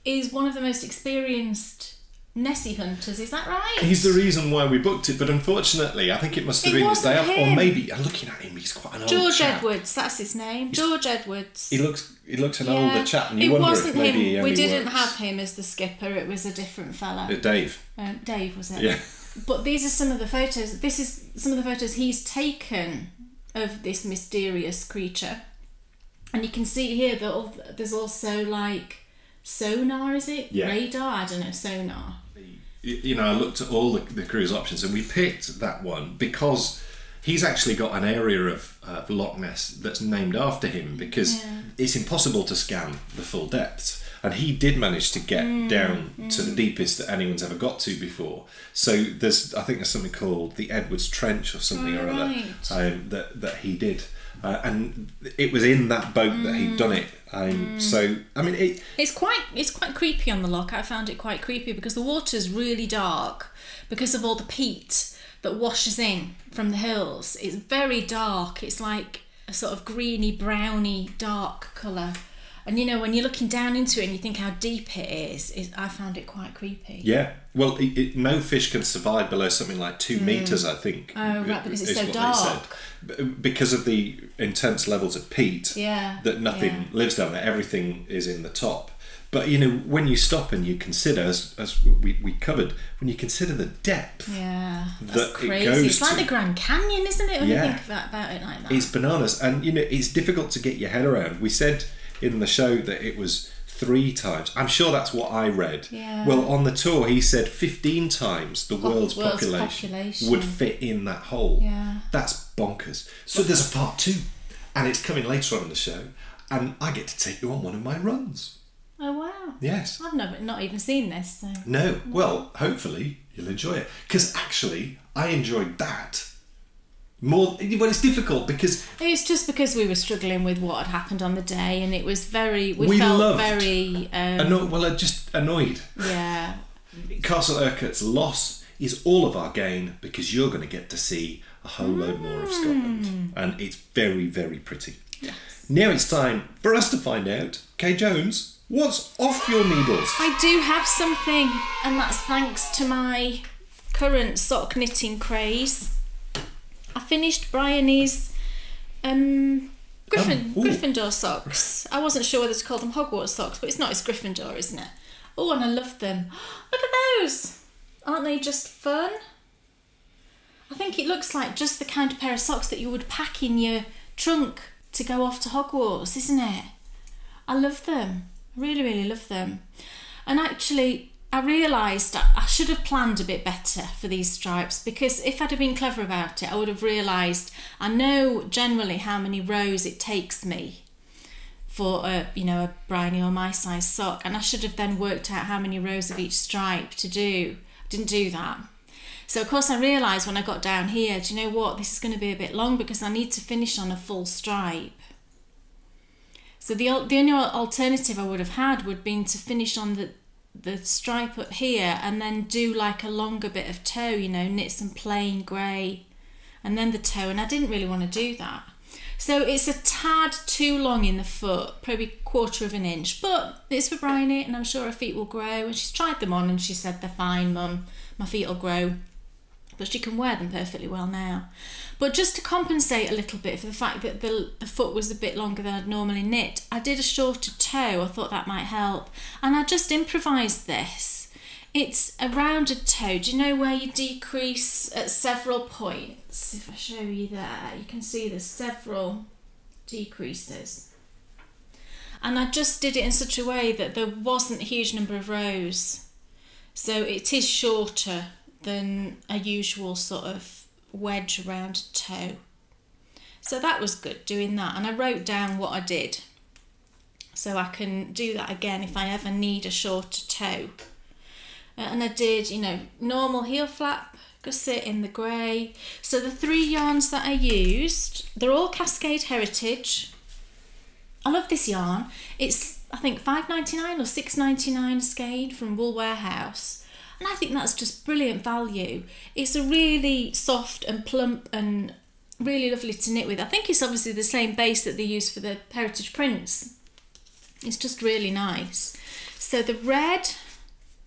is one of the most experienced Nessie hunters. Is that right? He's the reason why we booked it, but unfortunately, I think it must have been his day off. Or maybe, I'm looking at him, he's quite an old George chap. Edwards, that's his name. George Edwards. He looks an older chap, and you wonder if maybe he only We didn't works. have him as the skipper. It was a different fella. Dave. Dave, was it? Yeah. But these are some of the photos. This is some of the photos he's taken of this mysterious creature. And you can see here that there's also like sonar, is it? Yeah. Radar? I don't know, sonar. I looked at all the cruise options, and we picked that one because he's actually got an area of Loch Ness that's named after him, because it's impossible to scan the full depths. And he did manage to get down to the deepest that anyone's ever got to before. So I think there's something called the Edwards Trench or something or other that he did. And it was in that boat that he'd done it. So I mean, it's quite creepy on the loch. I found it quite creepy because the water's really dark because of all the peat that washes in from the hills. It's very dark. It's like a sort of greeny, browny, dark colour. And when you're looking down into it and you think how deep it is, I found it quite creepy. Yeah. Well, no fish can survive below something like 2 metres, I think. Oh, right, because it's so dark. Because of the intense levels of peat, that nothing lives down there. Everything is in the top. But, when you stop and you consider, as we covered, when you consider the depth that's crazy. It goes it's like the Grand Canyon, isn't it, when you think about it like that? It's bananas. And, it's difficult to get your head around. We said in the show that it was 3 times. I'm sure that's what I read. Yeah. Well, on the tour, he said 15 times the world's population would fit in that hole. Yeah. That's bonkers. So there's a part 2, and it's coming later on in the show, and I get to take you on one of my runs. Oh, wow. Yes. I've not even seen this. So. No. Well, hopefully you'll enjoy it. Because actually, I enjoyed that more. Well, it's difficult because it's just because we were struggling with what had happened on the day, and it was very. We felt loved, very. Just annoyed. Yeah. Castle Birkett's loss is all of our gain because you're going to get to see a whole load more of Scotland, and it's very, very pretty. Yes. Now it's time for us to find out, Kay Jones, what's off your needles? I do have something, and that's thanks to my current sock knitting craze. I finished Bryony's Gryffindor socks. I wasn't sure whether to call them Hogwarts socks, but it's not, it's Gryffindor, isn't it? Oh, and I love them. Look at those! Aren't they just fun? I think it looks like just the kind of pair of socks that you would pack in your trunk to go off to Hogwarts, isn't it? I love them. I really, really love them. And actually, I realised I should have planned a bit better for these stripes, because if I'd have been clever about it, I would have realised I know generally how many rows it takes me for a Bryony or my size sock, and I should have then worked out how many rows of each stripe to do. I didn't do that. So of course I realised when I got down here, do you know what, this is going to be a bit long because I need to finish on a full stripe. So the only alternative I would have had would have been to finish on the stripe up here and then do like a longer bit of toe, you know, knit some plain grey and then the toe, and I didn't really want to do that. So it's a tad too long in the foot, probably 1/4 of an inch, but it's for Bryony and I'm sure her feet will grow, and she's tried them on and she said they're fine, Mum, my feet will grow. But she can wear them perfectly well now. But just to compensate a little bit for the fact that the foot was a bit longer than I'd normally knit, I did a shorter toe. I thought that might help. And I just improvised this. It's a rounded toe. Do you know where you decrease at several points? If I show you there, you can see there's several decreases. And I just did it in such a way that there wasn't a huge number of rows. So it is shorter than a usual sort of wedge round toe. So that was good doing that, and I wrote down what I did so I can do that again if I ever need a shorter toe. And I did, you know, normal heel flap, gusset in the grey. So the 3 yarns that I used, they're all Cascade Heritage. I love this yarn. It's I think $5.99 or $6.99 a skein from Wool Warehouse. And I think that's just brilliant value. It's a really soft and plump and really lovely to knit with. I think it's obviously the same base that they use for the heritage prints. It's just really nice. So the red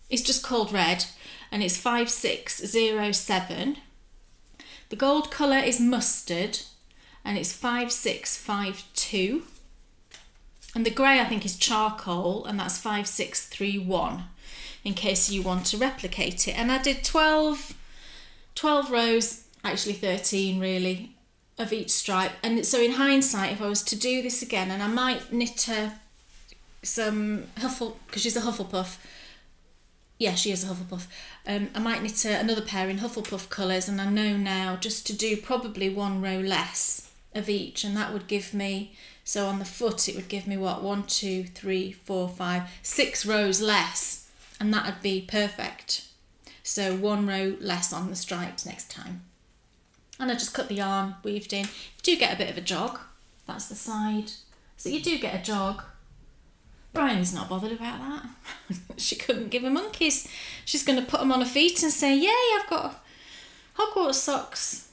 is just called red and it's 5607. The gold colour is mustard and it's 5652. And the grey I think is charcoal and that's 5631. In case you want to replicate it. And I did 12 rows, actually 13 really, of each stripe. And so in hindsight, if I was to do this again, and I might knit her some because she's a Hufflepuff. Yeah, she is a Hufflepuff. I might knit her another pair in Hufflepuff colours, and I know now just to do probably 1 row less of each, and that would give me, so on the foot it would give me what, 1, 2, 3, 4, 5, 6 rows less. And that would be perfect. So 1 row less on the stripes next time. And I just cut the yarn, weaved in. You do get a bit of a jog. That's the side. So you do get a jog. Bryony's not bothered about that. She couldn't give a monkeys. She's going to put them on her feet and say, yay, I've got Hogwarts socks.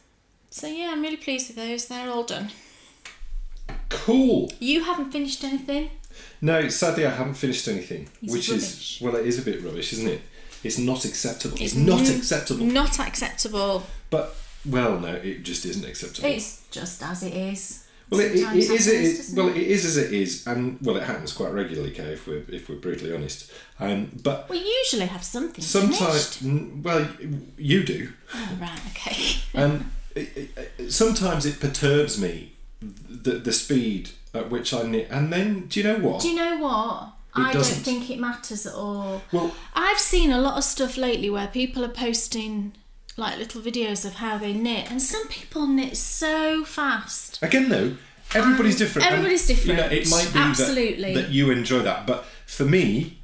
So yeah, I'm really pleased with those. They're all done. Cool. You haven't finished anything? No, sadly I haven't finished anything. It's which rubbish. is, well, it is a bit rubbish, isn't it? It's not acceptable. It's not acceptable. Not acceptable. But, well, no, it just isn't acceptable. It's just as it is. Well, it is as it is, and well, it happens quite regularly, Kay, if we're brutally honest. But we usually have something sometimes, finished. well, you do. Oh, right, okay. Sometimes it perturbs me the speed at which I knit, and then do you know what? I don't think it matters at all. Well, I've seen a lot of stuff lately where people are posting like little videos of how they knit, and some people knit so fast. Again, though, everybody's different. Everybody's different. You know, it might be that you enjoy that, but for me,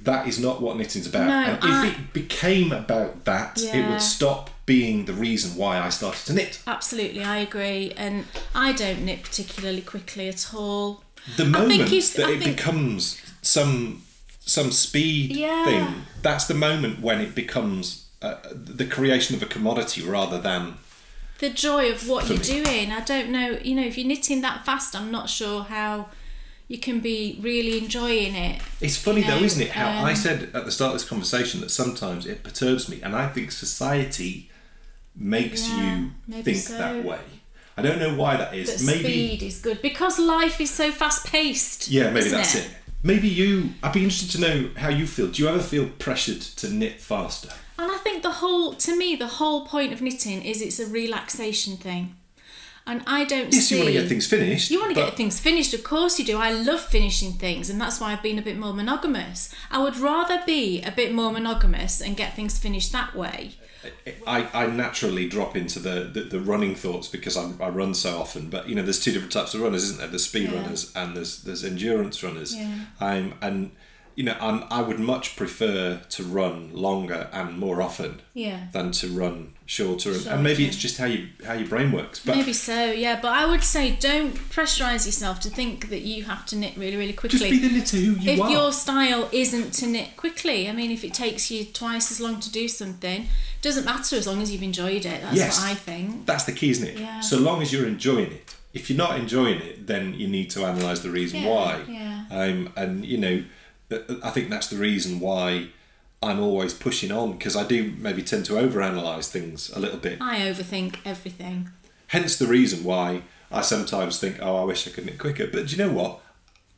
that is not what knitting's about. No, and if it became about that, it would stop being the reason why I started to knit. Absolutely, I agree, and I don't knit particularly quickly at all. The moment it becomes some speed thing, that's the moment when it becomes the creation of a commodity rather than the joy of what you're doing. I don't know, you know, if you're knitting that fast, I'm not sure how you can be really enjoying it. It's funny though, isn't it, how I said at the start of this conversation that sometimes it perturbs me, and I think society makes you think that way. I don't know why that is. But speed is good because life is so fast paced. Yeah, maybe that's it. Maybe I'd be interested to know how you feel. Do you ever feel pressured to knit faster? And I think the whole point of knitting is it's a relaxation thing. And I don't Yes, you want to get things finished. You want to get things finished, of course you do. I love finishing things, and that's why I've been a bit more monogamous. I would rather be a bit more monogamous and get things finished that way. I naturally drop into the running thoughts because I run so often, but you know there's 2 different types of runners, isn't there? There's speed runners and there's endurance runners. And you know, I would much prefer to run longer and more often than to run shorter. And maybe it's just how your brain works. But maybe so, yeah. But I would say don't pressurise yourself to think that you have to knit really, really quickly. Just be the knitter who you are. If your style isn't to knit quickly, I mean, if it takes you twice as long to do something, it doesn't matter as long as you've enjoyed it. That's what I think. That's the key, isn't it? Yeah. So long as you're enjoying it. If you're not enjoying it, then you need to analyse the reason why. Yeah. And, you know, I think that's the reason why I'm always pushing on, because I do maybe tend to overanalyse things a little bit. I overthink everything. Hence the reason why I sometimes think, oh, I wish I could knit quicker. But do you know what?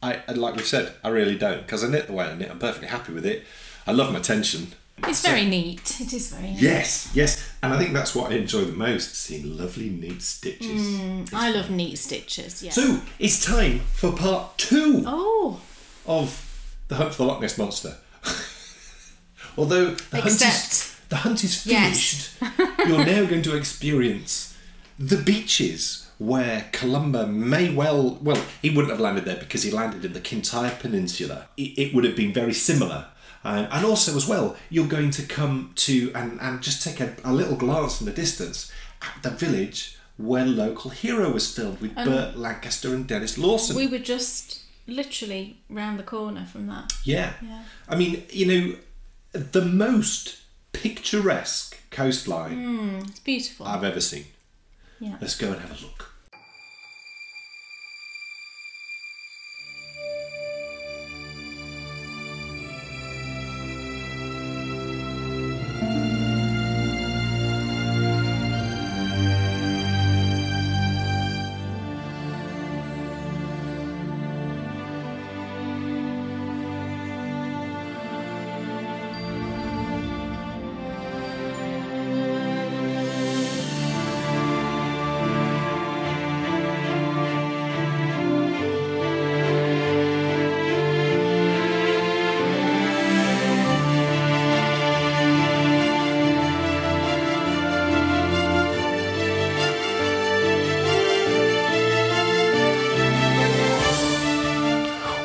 Like we've said, I really don't, because I knit the way I knit. I'm perfectly happy with it. I love my tension. It's very neat. It is very neat. Yes. And I think that's what I enjoy the most, seeing lovely neat stitches. I love neat stitches, yeah. So, it's time for part 2 of the hunt for the Loch Ness Monster. Although the hunt is finished, you're now going to experience the beaches where Columba may well, he wouldn't have landed there because he landed in the Kintyre Peninsula. It would have been very similar. And also as well, you're going to come to and just take a little glance from the distance at the village where Local Hero was filmed with Burt Lancaster and Dennis Lawson. We were just literally round the corner from that. Yeah. I mean, you know, the most picturesque coastline it's beautiful. I've ever seen. Yeah. Let's go and have a look.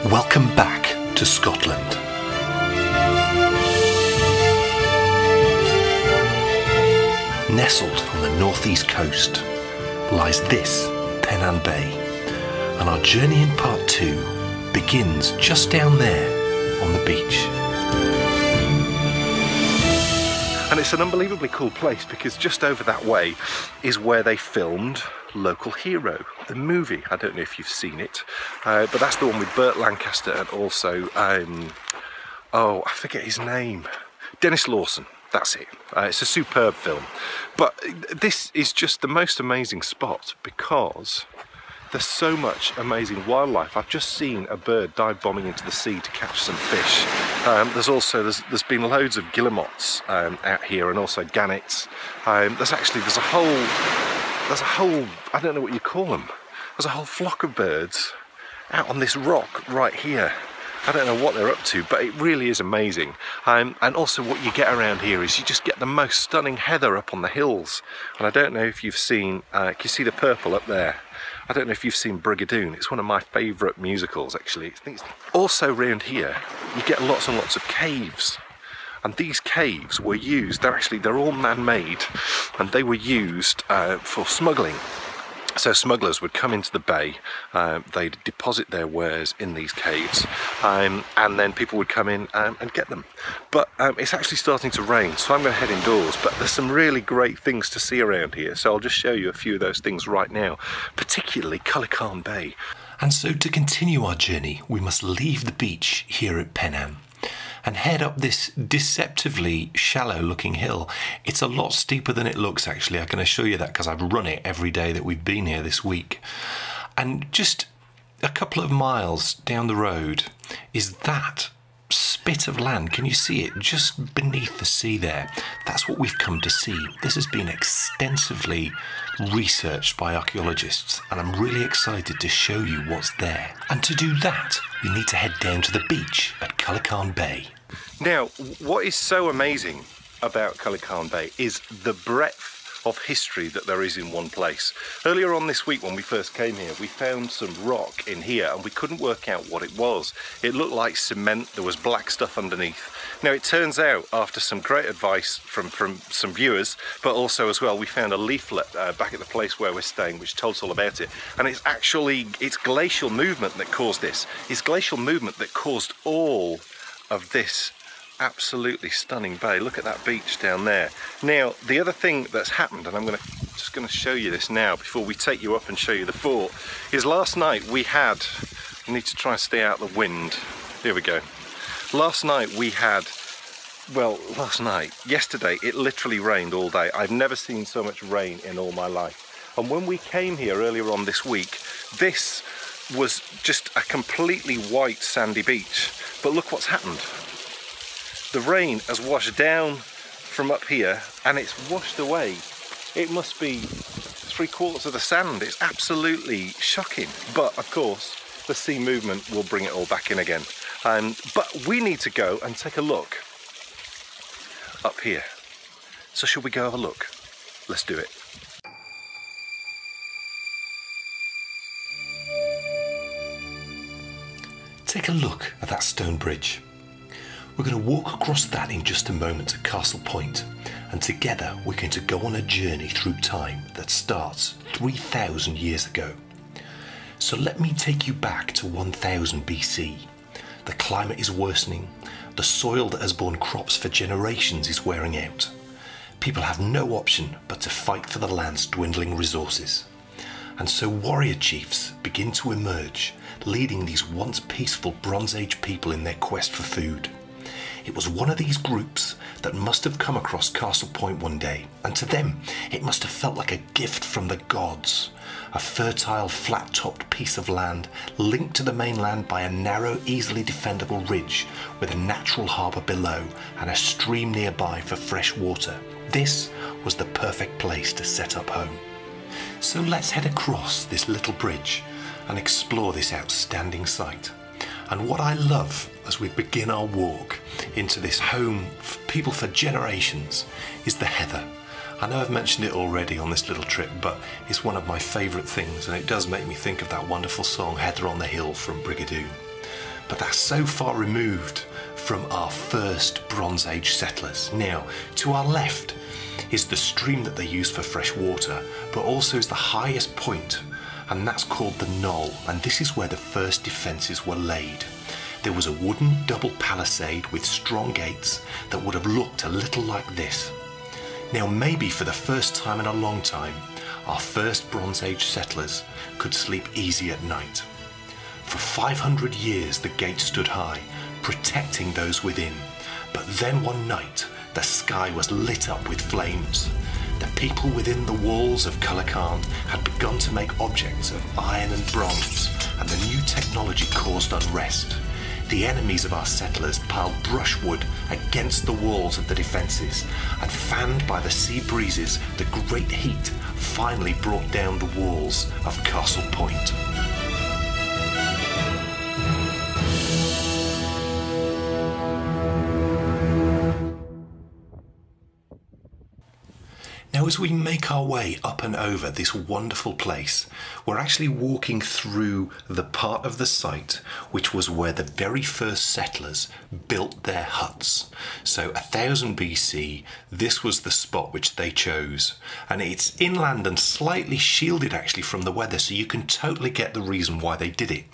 Welcome back to Scotland. Nestled on the northeast coast lies this Pelican Bay, and our journey in part 2 begins just down there on the beach. And it's an unbelievably cool place because just over that way is where they filmed Local Hero, the movie. I don't know if you've seen it, but that's the one with Burt Lancaster and also, I forget his name, Dennis Lawson. That's it. It's a superb film. But this is just the most amazing spot because there's so much amazing wildlife. I've just seen a bird dive bombing into the sea to catch some fish. There's been loads of guillemots out here, and also gannets. There's a whole, I don't know what you call them. There's a whole flock of birds out on this rock right here. I don't know what they're up to, but it really is amazing. And also what you get around here is you just get the most stunning heather up on the hills. And I don't know if you've seen, can you see the purple up there? I don't know if you've seen Brigadoon. It's one of my favourite musicals, actually. Also around here, you get lots and lots of caves. And these caves were used, they're all man-made, and they were used for smuggling. So smugglers would come into the bay, they'd deposit their wares in these caves, and then people would come in and get them. But it's actually starting to rain, so I'm going to head indoors, but there's some really great things to see around here, so I'll just show you a few of those things right now, particularly Pelican Bay. And so to continue our journey, we must leave the beach here at Pelican and head up this deceptively shallow looking hill. It's a lot steeper than it looks, actually. I can assure you that because I've run it every day that we've been here this week. And just a couple of miles down the road is that spit of land. Can you see it just beneath the sea there? That's what we've come to see. This has been extensively researched by archaeologists, and I'm really excited to show you what's there. And to do that, we need to head down to the beach at Pelican Bay. Now, what is so amazing about Pelican Bay is the breadth of history that there is in one place. Earlier on this week when we first came here, we found some rock in here and we couldn't work out what it was. It looked like cement, there was black stuff underneath. Now it turns out, after some great advice from some viewers, but also as well, we found a leaflet back at the place where we're staying which told us all about it. And it's glacial movement that caused this. It's glacial movement that caused all of this absolutely stunning bay. Look at that beach down there. Now the other thing that's happened, and I'm just going to show you this now before we take you up and show you the fort, is last night we need to try and stay out of the wind. Here we go. Last night yesterday it literally rained all day. I've never seen so much rain in all my life. And when we came here earlier on this week, this was just a completely white sandy beach. But look what's happened. The rain has washed down from up here and it's washed away. It must be 3/4 of the sand. It's absolutely shocking. But of course, the sea movement will bring it all back in again. But we need to go and take a look up here. So shall we go have a look? Let's do it. Take a look at that stone bridge. We're going to walk across that in just a moment to Castle Point, and together we're going to go on a journey through time that starts 3,000 years ago. So let me take you back to 1000 BC. The climate is worsening, the soil that has borne crops for generations is wearing out. People have no option but to fight for the land's dwindling resources. And so warrior chiefs begin to emerge, leading these once peaceful Bronze Age people in their quest for food. It was one of these groups that must have come across Castle Point one day, and to them it must have felt like a gift from the gods. A fertile, flat-topped piece of land linked to the mainland by a narrow, easily defendable ridge with a natural harbour below and a stream nearby for fresh water. This was the perfect place to set up home. So let's head across this little bridge and explore this outstanding site. And what I love as we begin our walk into this home for people for generations is the heather. I know I've mentioned it already on this little trip, but it's one of my favourite things, and it does make me think of that wonderful song Heather on the Hill from Brigadoon. But that's so far removed from our first Bronze Age settlers. Now, to our left is the stream that they use for fresh water, but also is the highest point, and that's called the Knoll, and this is where the first defences were laid. There was a wooden double palisade with strong gates that would have looked a little like this. Now maybe for the first time in a long time, our first Bronze Age settlers could sleep easy at night. For 500 years the gate stood high, protecting those within, but then one night the sky was lit up with flames. The people within the walls of Calacan had begun to make objects of iron and bronze, and the new technology caused unrest. The enemies of our settlers piled brushwood against the walls of the defences, and fanned by the sea breezes, the great heat finally brought down the walls of Castle Point. Now, as we make our way up and over this wonderful place, we're actually walking through the part of the site which was where the very first settlers built their huts. So 1000 BC, this was the spot which they chose. And it's inland and slightly shielded actually from the weather, so you can totally get the reason why they did it.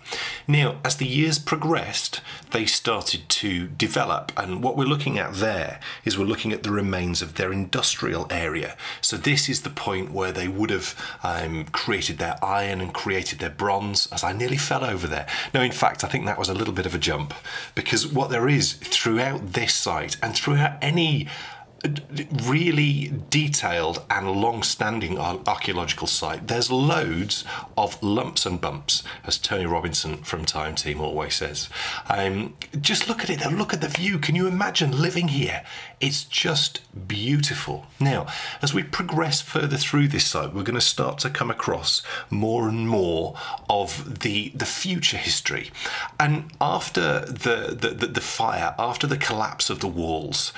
Now, as the years progressed, they started to develop, and what we're looking at there is we're looking at the remains of their industrial area. So this is the point where they would have created their iron and created their bronze, as I nearly fell over there. No, in fact, I think that was a little bit of a jump, because what there is throughout this site and throughout any really detailed and long-standing archaeological site, there's loads of lumps and bumps, as Tony Robinson from Time Team always says. Just look at it, look at the view. Can you imagine living here? It's just beautiful. Now, as we progress further through this site, we're going to start to come across more and more of the future history. And after the fire, after the collapse of the walls,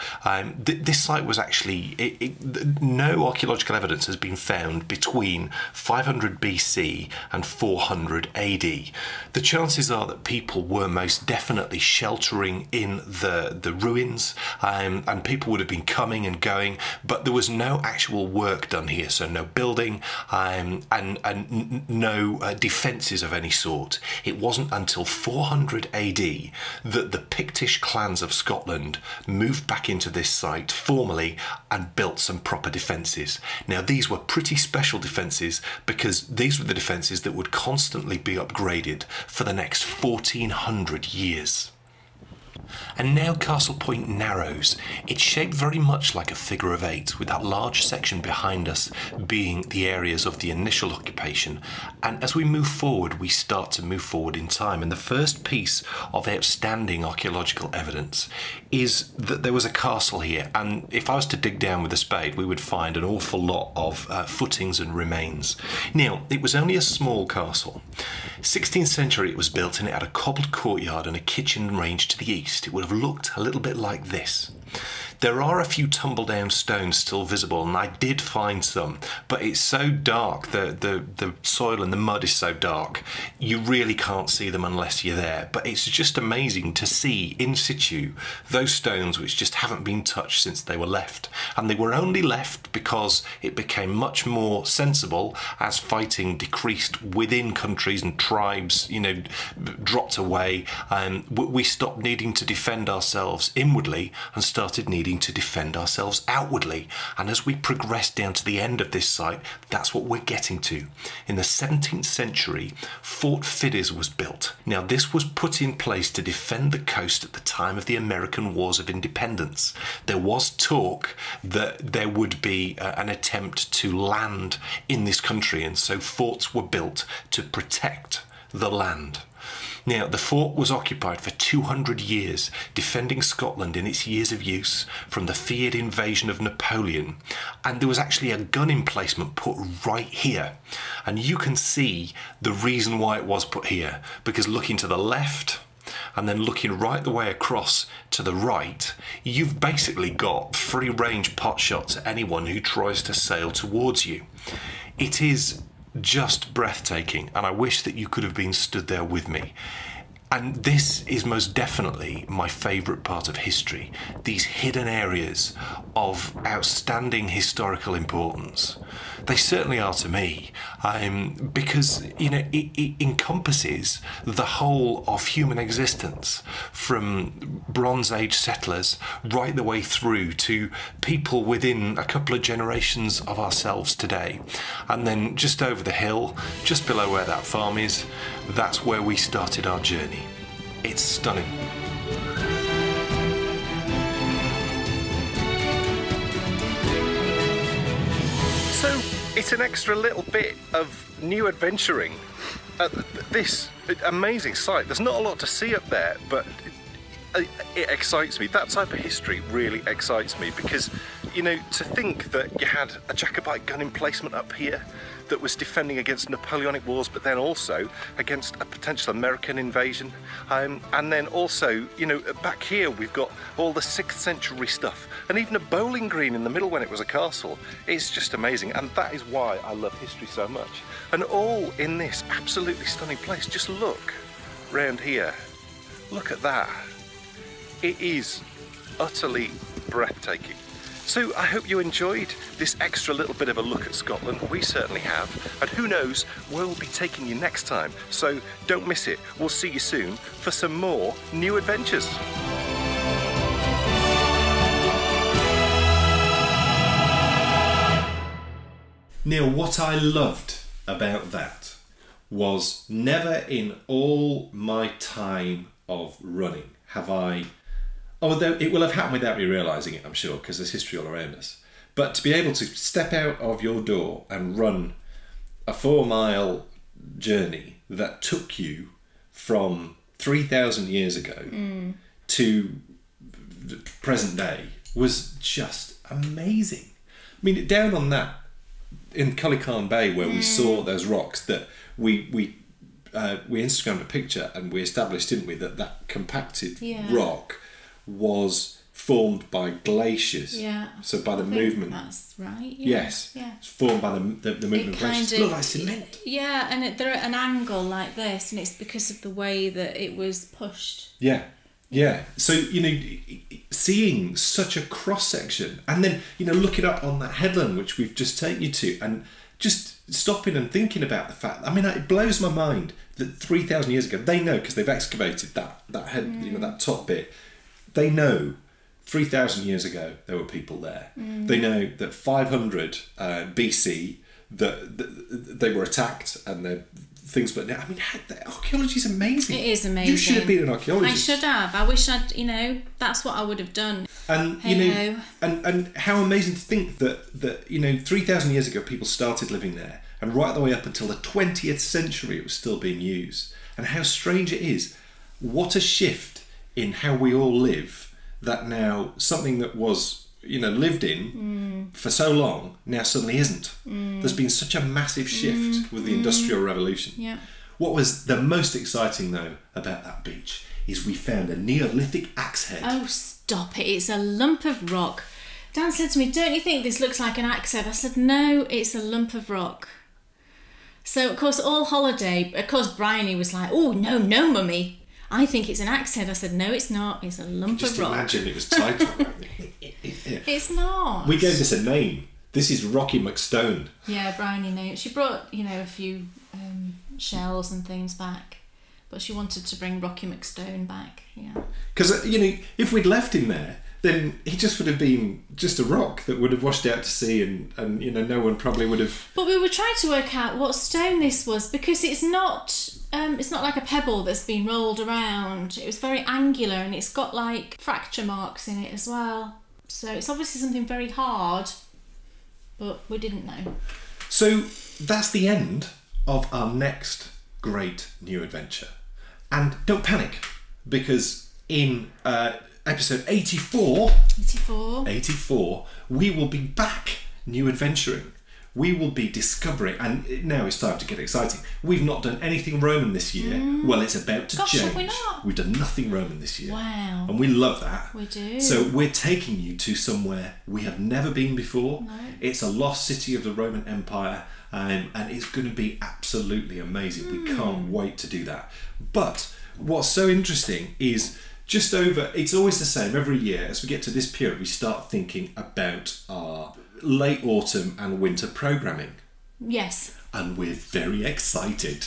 this site site was actually, no archaeological evidence has been found between 500 BC and 400 AD. The chances are that people were most definitely sheltering in the ruins, and people would have been coming and going, but there was no actual work done here, so no building and no defences of any sort. It wasn't until 400 AD that the Pictish clans of Scotland moved back into this site formally and built some proper defences. Now these were pretty special defences because these were the defences that would constantly be upgraded for the next 1400 years. And now Castle Point narrows. It's shaped very much like a figure of eight, with that large section behind us being the areas of the initial occupation. And as we move forward, we start to move forward in time. And the first piece of outstanding archaeological evidence is that there was a castle here. And if I was to dig down with a spade, we would find an awful lot of footings and remains. Now, it was only a small castle. 16th century it was built, and it had a cobbled courtyard and a kitchen range to the east. It would have looked a little bit like this. There are a few tumble down stones still visible, and I did find some, but it's so dark, the soil and the mud is so dark, you really can't see them unless you're there. But it's just amazing to see in situ those stones which just haven't been touched since they were left. And they were only left because it became much more sensible as fighting decreased within countries and tribes, you know, dropped away, and we stopped needing to defend ourselves inwardly and started needing to defend ourselves outwardly. And as we progress down to the end of this site, that's what we're getting to. In the 17th century, Fort Fiddes was built. Now this was put in place to defend the coast at the time of the American Wars of Independence. There was talk that there would be an attempt to land in this country, and so forts were built to protect the land. Now, the fort was occupied for 200 years, defending Scotland in its years of use from the feared invasion of Napoleon. And there was actually a gun emplacement put right here. And you can see the reason why it was put here, because looking to the left and then looking right the way across to the right, you've basically got free range pot shots at anyone who tries to sail towards you. It is just breathtaking, and I wish that you could have been stood there with me. And this is most definitely my favourite part of history, these hidden areas of outstanding historical importance. They certainly are to me, because, you know, it encompasses the whole of human existence, from Bronze Age settlers right the way through to people within a couple of generations of ourselves today. And then just over the hill, just below where that farm is, that's where we started our journey. It's stunning. So it's an extra little bit of new adventuring at this amazing site. There's not a lot to see up there, but it excites me. That type of history really excites me, because, you know, to think that you had a Jacobite gun emplacement up here that was defending against Napoleonic wars, but then also against a potential American invasion. And then also, you know, back here we've got all the 6th century stuff, and even a bowling green in the middle when it was a castle. It's just amazing, and that is why I love history so much. And all in this absolutely stunning place. Just look round here. Look at that. It is utterly breathtaking. So I hope you enjoyed this extra little bit of a look at Scotland. We certainly have, and who knows where we'll be taking you next time. So don't miss it. We'll see you soon for some more new adventures. Now, what I loved about that was never in all my time of running have I, although it will have happened without me realising it, I'm sure, because there's history all around us, but to be able to step out of your door and run a 4-mile journey that took you from 3,000 years ago to the present day was just amazing. I mean, down on that, in Pelican Bay, where we saw those rocks that we Instagrammed a picture, and we established, didn't we, that that compacted rock was formed by glaciers. Yeah. So by the I think movement. That's right. Yeah. Yes. Yeah. It's formed by the movement of glaciers. Look like cement. Yeah, and they're at an angle like this, and it's because of the way that it was pushed. Yeah. Yeah. So, you know, seeing such a cross section, and then, you know, looking up on that headland which we've just taken you to, and just stopping and thinking about the fact, I mean, it blows my mind that 3,000 years ago, they know, because they've excavated that head, you know, that top bit, they know 3,000 years ago there were people there. They know that 500 BC that they were attacked and the things, but I mean, archaeology is amazing. It is amazing. You should have been an archaeologist. I should have. I wish I'd, you know, that's what I would have done. And you know, and how amazing to think that you know, 3,000 years ago people started living there, and right the way up until the 20th century it was still being used. And how strange it is, what a shift in how we all live, that now something that was, you know, lived in for so long now suddenly isn't. There's been such a massive shift with the Industrial Revolution. Yeah. What was the most exciting though about that beach is we found a Neolithic axe head. Oh, stop it. It's a lump of rock. Dan said to me, don't you think this looks like an axe head? I said, no, it's a lump of rock. So, of course, all holiday, of course, Bryony was like, oh, no, mummy. I think it's an axe head. I said, no, it's not. It's a lump of rock. Just imagine it was titled. It's not. We gave this a name. This is Rocky McStone. Yeah, Bryony knew. She brought, you know, a few shells and things back. But she wanted to bring Rocky McStone back, yeah. Because, you know, if we'd left him there, then he just would have been just a rock that would have washed out to sea, and you know, no one probably would have... But we were trying to work out what stone this was, because it's not like a pebble that's been rolled around. It was very angular, and it's got like fracture marks in it as well. So it's obviously something very hard, but we didn't know. So that's the end of our next great new adventure. And don't panic, because in episode 84, we will be back new adventuring. We will be discovering, and now it's time to get exciting. We've not done anything Roman this year. Well, it's about to change. Have we not? We've done nothing Roman this year. Wow. And we love that. We do. So we're taking you to somewhere we have never been before. No. It's a lost city of the Roman Empire, and it's going to be absolutely amazing. We can't wait to do that. But what's so interesting is it's always the same every year. As we get to this period, we start thinking about our late autumn and winter programming. Yes. And we're very excited.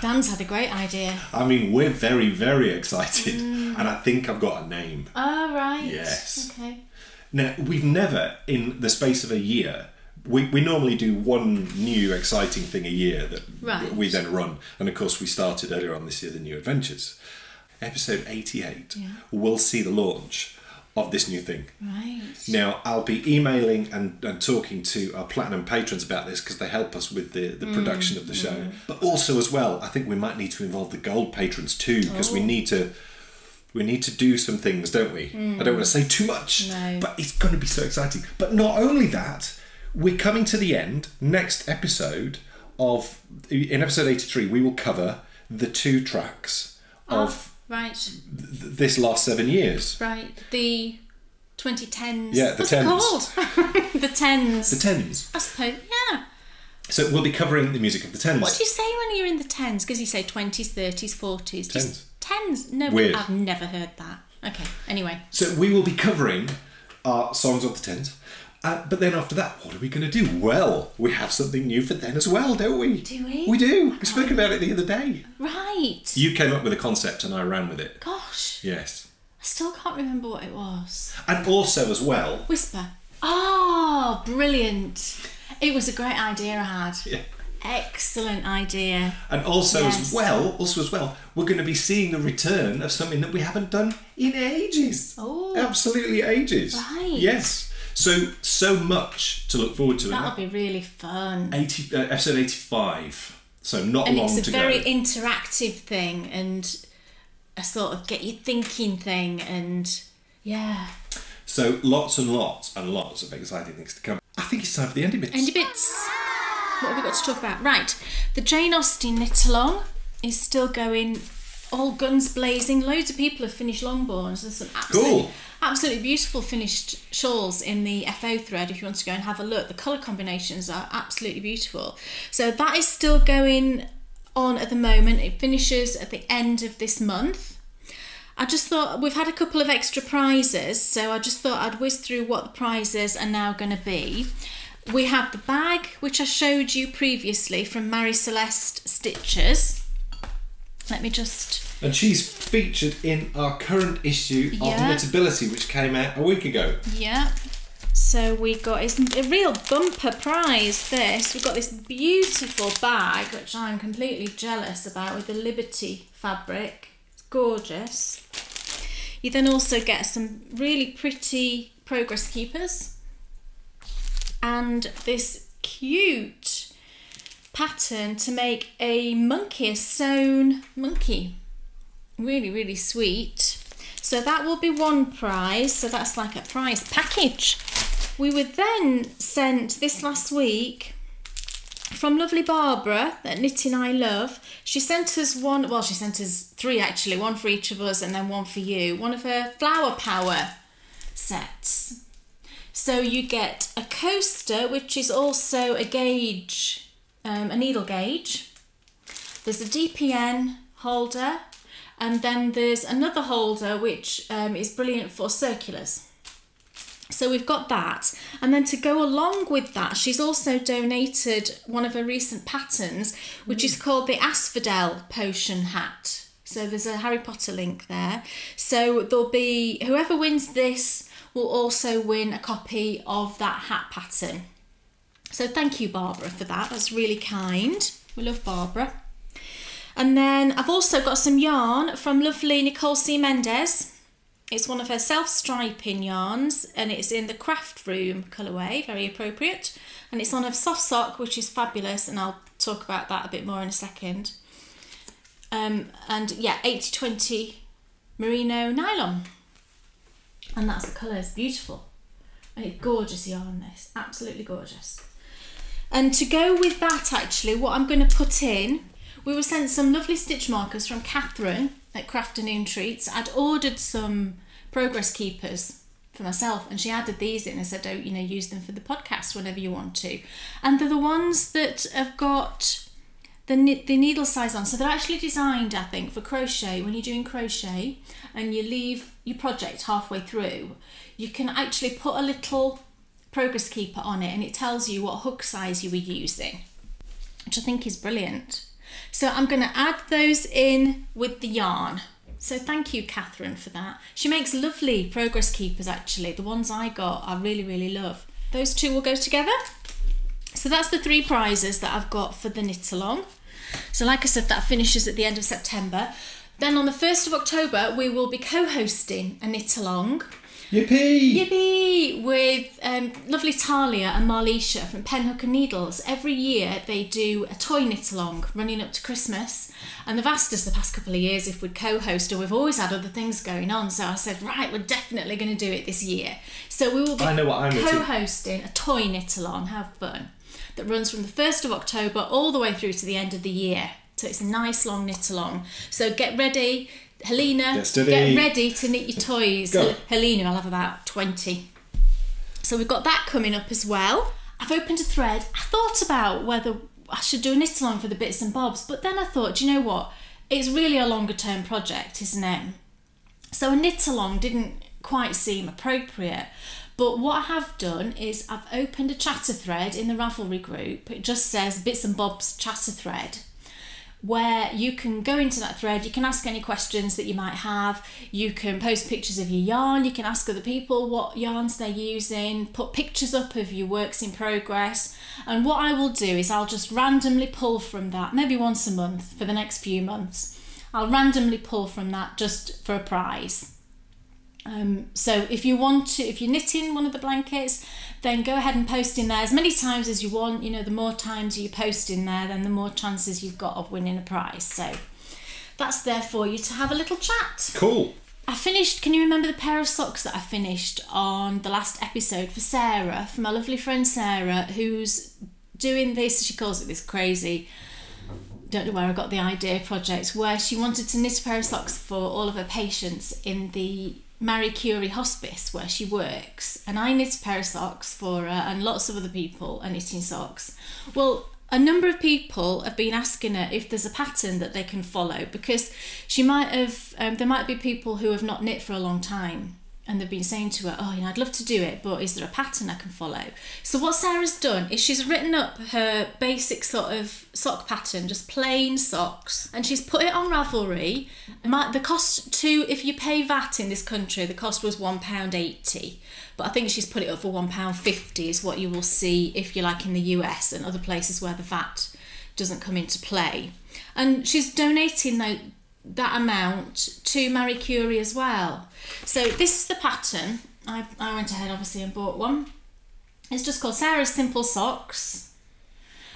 Dan's had a great idea. I mean, we're very, very excited. And I think I've got a name. Oh, right. Yes. Okay. Now, we've never, in the space of a year, we normally do one new exciting thing a year that we then run. And of course, we started earlier on this year, the New Adventures. Episode 88 will see the launch of this new thing. Right. Now, I'll be emailing and talking to our Platinum patrons about this, because they help us with the production of the show. But also as well, I think we might need to involve the Gold patrons too, because we need to do some things, don't we? I don't want to say too much, but it's going to be so exciting. But not only that, we're coming to the end. Next episode in episode 83, we will cover the 2 tracks of this last 7 years. Right, the 2010s. Yeah, the What's tens. it called? The tens. The tens. I suppose, yeah. So we'll be covering the music of the tens. What do you say when you're in the tens? Because you say 20s, 30s, 40s. Tens. Tens? No, Weird. I've never heard that. Okay, anyway. So we will be covering our songs of the tens. But then after that, what are we going to do? Well, we have something new for then as well, don't we? Do we? We do. We spoke about it the other day. Right. You came up with a concept and I ran with it. Gosh. Yes. I still can't remember what it was. And also as well... Whisper. Oh, brilliant. It was a great idea I had. Yeah. Excellent idea. And also as well, we're going to be seeing the return of something that we haven't done in ages. Oh. Absolutely ages. Right. Yes. So much to look forward to. That'll be really fun. Episode 85. So not and long to go. It's a very interactive thing and a sort of get you thinking thing, and yeah. So lots and lots and lots of exciting things to come. I think it's time for the Endy Bits. Endy Bits. What have we got to talk about? Right, the Jane Austen knit along is still going, all guns blazing. Loads of people have finished Longbourns. There's some absolutely beautiful finished shawls in the FO thread if you want to go and have a look. The colour combinations are absolutely beautiful. So that is still going on at the moment. It finishes at the end of this month. I just thought, we've had a couple of extra prizes, so I just thought I'd whiz through what the prizes are now going to be. We have the bag, which I showed you previously, from Marie Celeste Stitches. Let me just... And she's featured in our current issue of Knitability, which came out a week ago. Yeah. So we got, it's a real bumper prize, this. We've got this beautiful bag, which I'm completely jealous about, with the Liberty fabric. It's gorgeous. You then also get some really pretty progress keepers. And this cute pattern to make a monkey, a sewn monkey. Really, really sweet. So that will be one prize. So that's like a prize package. We were then sent this last week from lovely Barbara at Knitting I Love. She sent us one, well, she sent us three actually, one for each of us and then one for you. One of her Flower Power sets. So you get a coaster, which is also a gauge, a needle gauge. There's a DPN holder, and then there's another holder which is brilliant for circulars. So we've got that. And then to go along with that, she's also donated one of her recent patterns, which is called the Asphodel Potion Hat. So there's a Harry Potter link there. So there'll be, whoever wins this will also win a copy of that hat pattern. So thank you, Barbara, for that. That's really kind. We love Barbara. And then I've also got some yarn from lovely Nicole C. Mendez. It's one of her self-striping yarns, and it's in the Craft Room colourway, very appropriate. And it's on a soft sock, which is fabulous, and I'll talk about that a bit more in a second. And yeah, 80/20 merino nylon. And that's the colour, it's beautiful. And it's gorgeous yarn, this, absolutely gorgeous. And to go with that, actually, what I'm going to put in, we were sent some lovely stitch markers from Catherine at Crafternoon Treats. I'd ordered some progress keepers for myself, and she added these in and said, oh, you know, use them for the podcast whenever you want to. And they're the ones that have got the needle size on. So they're actually designed, I think, for crochet. When you're doing crochet and you leave your project halfway through, you can actually put a little progress keeper on it and it tells you what hook size you were using, which I think is brilliant. So I'm going to add those in with the yarn. So thank you, Catherine, for that. She makes lovely progress keepers, actually. The ones I got, I really, really love. Those two will go together. So that's the three prizes that I've got for the knit along. So like I said, that finishes at the end of September. Then on the 1st of October, we will be co-hosting a knit along. Yippee! Yippee! With lovely Talia and Marlisha from Penhook and Needles. Every year they do a toy knit along running up to Christmas, and they've asked us the past couple of years if we'd co-host, or we've always had other things going on, so I said, right, we're definitely going to do it this year. So we will be co-hosting a toy knit along, have fun, that runs from the 1st of October all the way through to the end of the year. So it's a nice long knit along. So get ready, Helena, get ready to knit your toys. Go. Helena, I'll have about 20. So we've got that coming up as well. I've opened a thread. I thought about whether I should do a knit along for the bits and bobs, but then I thought, do you know what? It's really a longer term project, isn't it? So a knit along didn't quite seem appropriate. But what I have done is I've opened a chatter thread in the Ravelry group. It just says Bits and Bobs chatter thread, where you can go into that thread, you can ask any questions that you might have, you can post pictures of your yarn, you can ask other people what yarns they're using, put pictures up of your works in progress, and what I will do is I'll just randomly pull from that, maybe once a month for the next few months. I'll randomly pull from that just for a prize. So if you want to, if you're knitting one of the blankets, then go ahead and post in there as many times as you want. You know, the more times you post in there, then the more chances you've got of winning a prize. So that's there for you to have a little chat. Cool. I finished, can you remember the pair of socks that I finished on the last episode for Sarah, for my lovely friend Sarah, who's doing this, she calls it this crazy, don't know where I got the idea project, where she wanted to knit a pair of socks for all of her patients in the Marie Curie hospice where she works, and I knit a pair of socks for her, and lots of other people are knitting socks. Well, a number of people have been asking her if there's a pattern that they can follow, because she might have, there might be people who have not knit for a long time, and they've been saying to her, oh, you know, I'd love to do it, but is there a pattern I can follow? So what Sarah's done is she's written up her basic sort of sock pattern, just plain socks, and she's put it on Ravelry. The cost if you pay VAT in this country, the cost was £1.80, but I think she's put it up for £1.50 is what you will see if you're like in the US and other places where the VAT doesn't come into play. And she's donating that amount to Marie Curie as well. So this is the pattern. I went ahead obviously and bought one. It's just called Sarah's Simple Socks,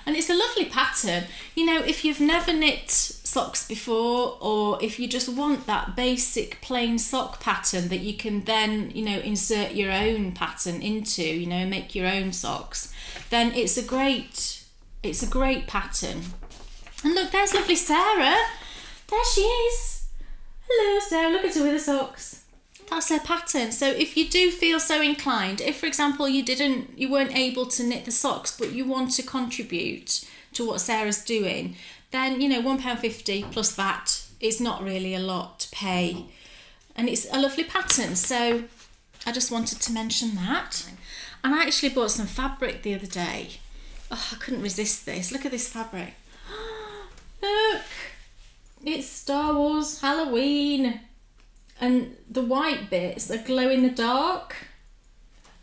and it's a lovely pattern. You know, if you've never knit socks before, or if you just want that basic plain sock pattern that you can then, you know, insert your own pattern into, you know, make your own socks, then it's a great pattern. And look, there's lovely Sarah. There she is. Hello, Sarah. Look at her with the socks. That's her pattern. So if you do feel so inclined, if for example you weren't able to knit the socks, but you want to contribute to what Sarah's doing, then, you know, £1.50 plus VAT is not really a lot to pay, and it's a lovely pattern. So I just wanted to mention that. And I actually bought some fabric the other day. Oh, I couldn't resist this. Look at this fabric. Look, it's Star Wars Halloween. And the white bits are glow in the dark,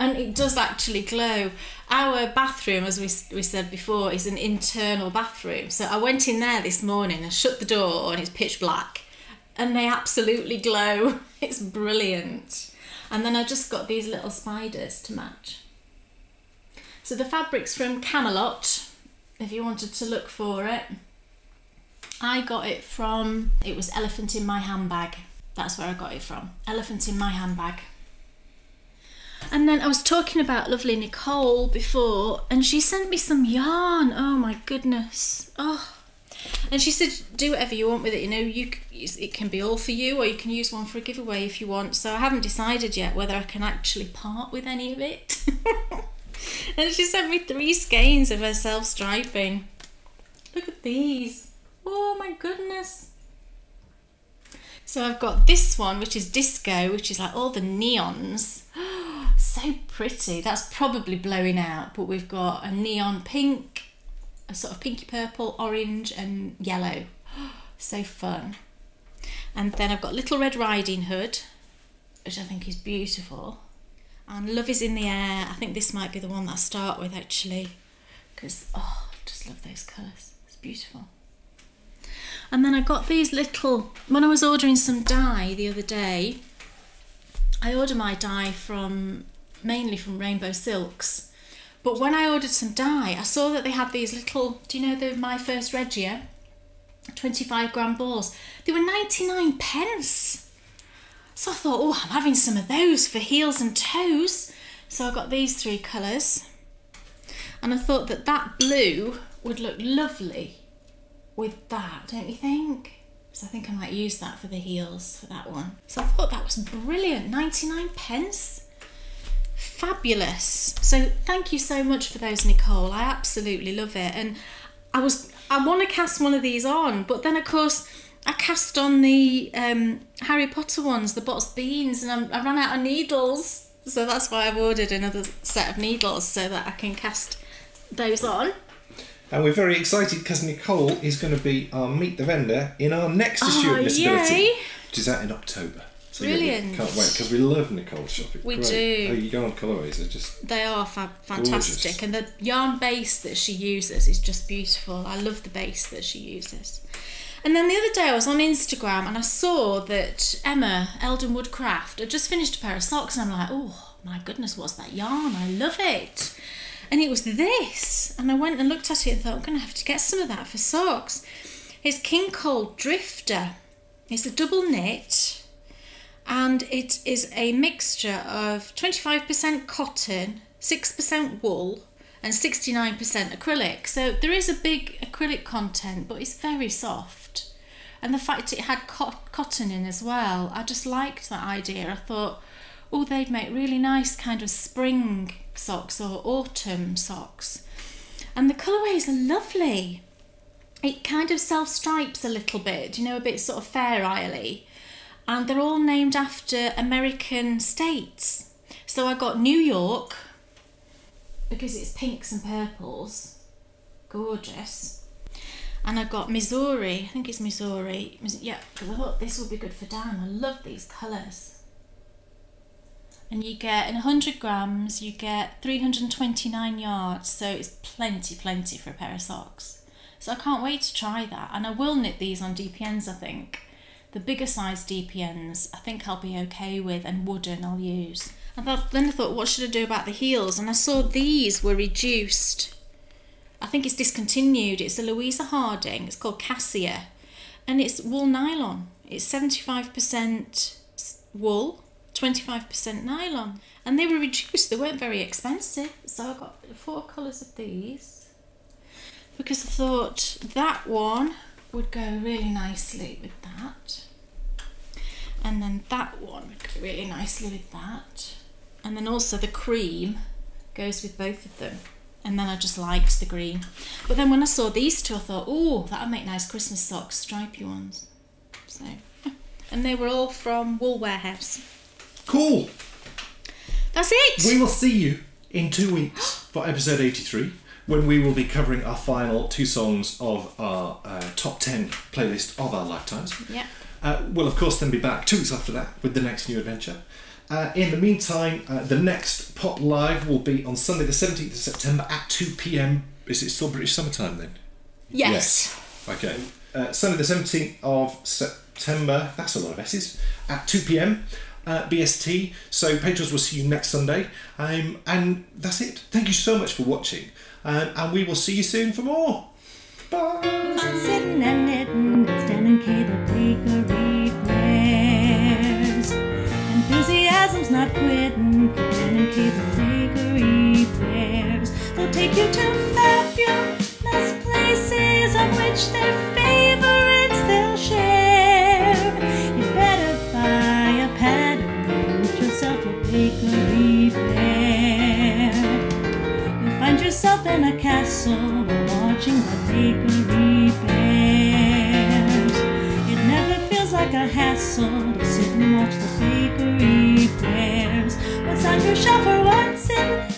and it does actually glow. Our bathroom, as we said before, is an internal bathroom. So I went in there this morning and shut the door, and it's pitch black, and they absolutely glow. It's brilliant. And then I just got these little spiders to match. So the fabric's from Camelot, if you wanted to look for it. I got it from, it was Elephant in My Handbag. That's where I got it from. Elephant in My Handbag. And then I was talking about lovely Nicole before, and she sent me some yarn. Oh my goodness. Oh. And she said, do whatever you want with it. You know, it can be all for you, or you can use one for a giveaway if you want. So I haven't decided yet whether I can actually part with any of it. And she sent me 3 skeins of her self-striping. Look at these. Oh my goodness. So I've got this one, which is disco, which is like all the neons. So pretty. That's probably blowing out, but we've got a neon pink, a sort of pinky purple, orange and yellow. So fun. And then I've got Little Red Riding Hood, which I think is beautiful. And Love is in the Air. I think this might be the one that I start with actually, because I just love those colours. It's beautiful. And then I got these little, when I was ordering some dye the other day, I order my dye mainly from Rainbow Silks. But when I ordered some dye, I saw that they had these little, do you know the My First Regia? 25 gram balls. They were 99 pence. So I thought, oh, I'm having some of those for heels and toes. So I got these 3 colours. And I thought that blue would look lovely with that, don't you think? So I think I might use that for the heels for that one. So I thought that was brilliant. 99 pence. Fabulous. So thank you so much for those, Nicole. I absolutely love it. And I want to cast one of these on, but then of course I cast on the Harry Potter ones, the Bots Beans, and I ran out of needles. So that's why I've ordered another set of needles so that I can cast those on. And we're very excited because Nicole is going to be our Meet the Vendor in our next issue of Knitability, yay. Which is out in October. So Brilliant. Can't wait, because we love Nicole's shop. It's We great. do. Oh, you go on colourways, they're just... They are fantastic. Gorgeous. And the yarn base that she uses is just beautiful. I love the base that she uses. And then the other day I was on Instagram and I saw that Emma, Eldenwood Craft, had just finished a pair of socks, and I'm like, oh my goodness, what's that yarn? I love it. And it was this, and I went and looked at it and thought, I'm going to have to get some of that for socks. It's King Cole Drifter. It's a double knit, and it is a mixture of 25% cotton, 6% wool, and 69% acrylic. So there is a big acrylic content, but it's very soft. And the fact it had cotton in as well, I just liked that idea. I thought, oh, they'd make really nice kind of spring socks or autumn socks. And the colourways are lovely. It kind of self-stripes a little bit, you know, a bit sort of Fair Isle-y. And they're all named after American states. So I got New York, because it's pinks and purples. Gorgeous. And I got Missouri, I think it's Missouri. Yeah, because I thought this would be good for Dan. I love these colours. And you get, in 100 grams, you get 329 yards. So it's plenty for a pair of socks. So I can't wait to try that. And I will knit these on DPNs, I think. The bigger size DPNs, I think I'll be okay with, and wooden I'll use. Then I thought, what should I do about the heels? And I saw these were reduced. I think it's discontinued. It's a Louisa Harding. It's called Cassia. And it's wool nylon. It's 75% wool, 25% nylon. And they were reduced. They weren't very expensive. So I got 4 colours of these. Because I thought that one would go really nicely with that. And then that one would go really nicely with that. And then also the cream goes with both of them. And then I just liked the green. But then when I saw these two, I thought, oh, that would make nice Christmas socks, stripy ones. So, and they were all from Wool Warehouse. Cool. That's it. We will see you in 2 weeks for episode 83, when we will be covering our final 2 songs of our top 10 playlist of our lifetimes. Yeah. We'll of course then be back 2 weeks after that with the next new adventure. In the meantime, the next Pop Live will be on Sunday the 17th of September at 2 p.m. Is it still British summertime then? Yes. Okay. Sunday the 17th of September, that's a lot of S's, at 2 p.m. BST. So patrons will see you next Sunday. And that's it. Thank you so much for watching. And we will see you soon for more. Bye. Sitting and knitting, standing K the bakery prayers. Enthusiasm's not quitting, standing K the bakery prayers. They'll take you to fabulous places of which their favorites they'll share. You better buy a pattern, get yourself a bakery pair. You'll find yourself in a castle watching the bakery bears. It never feels like a hassle to sit and watch the bakery bears. What's on your shelf or what's in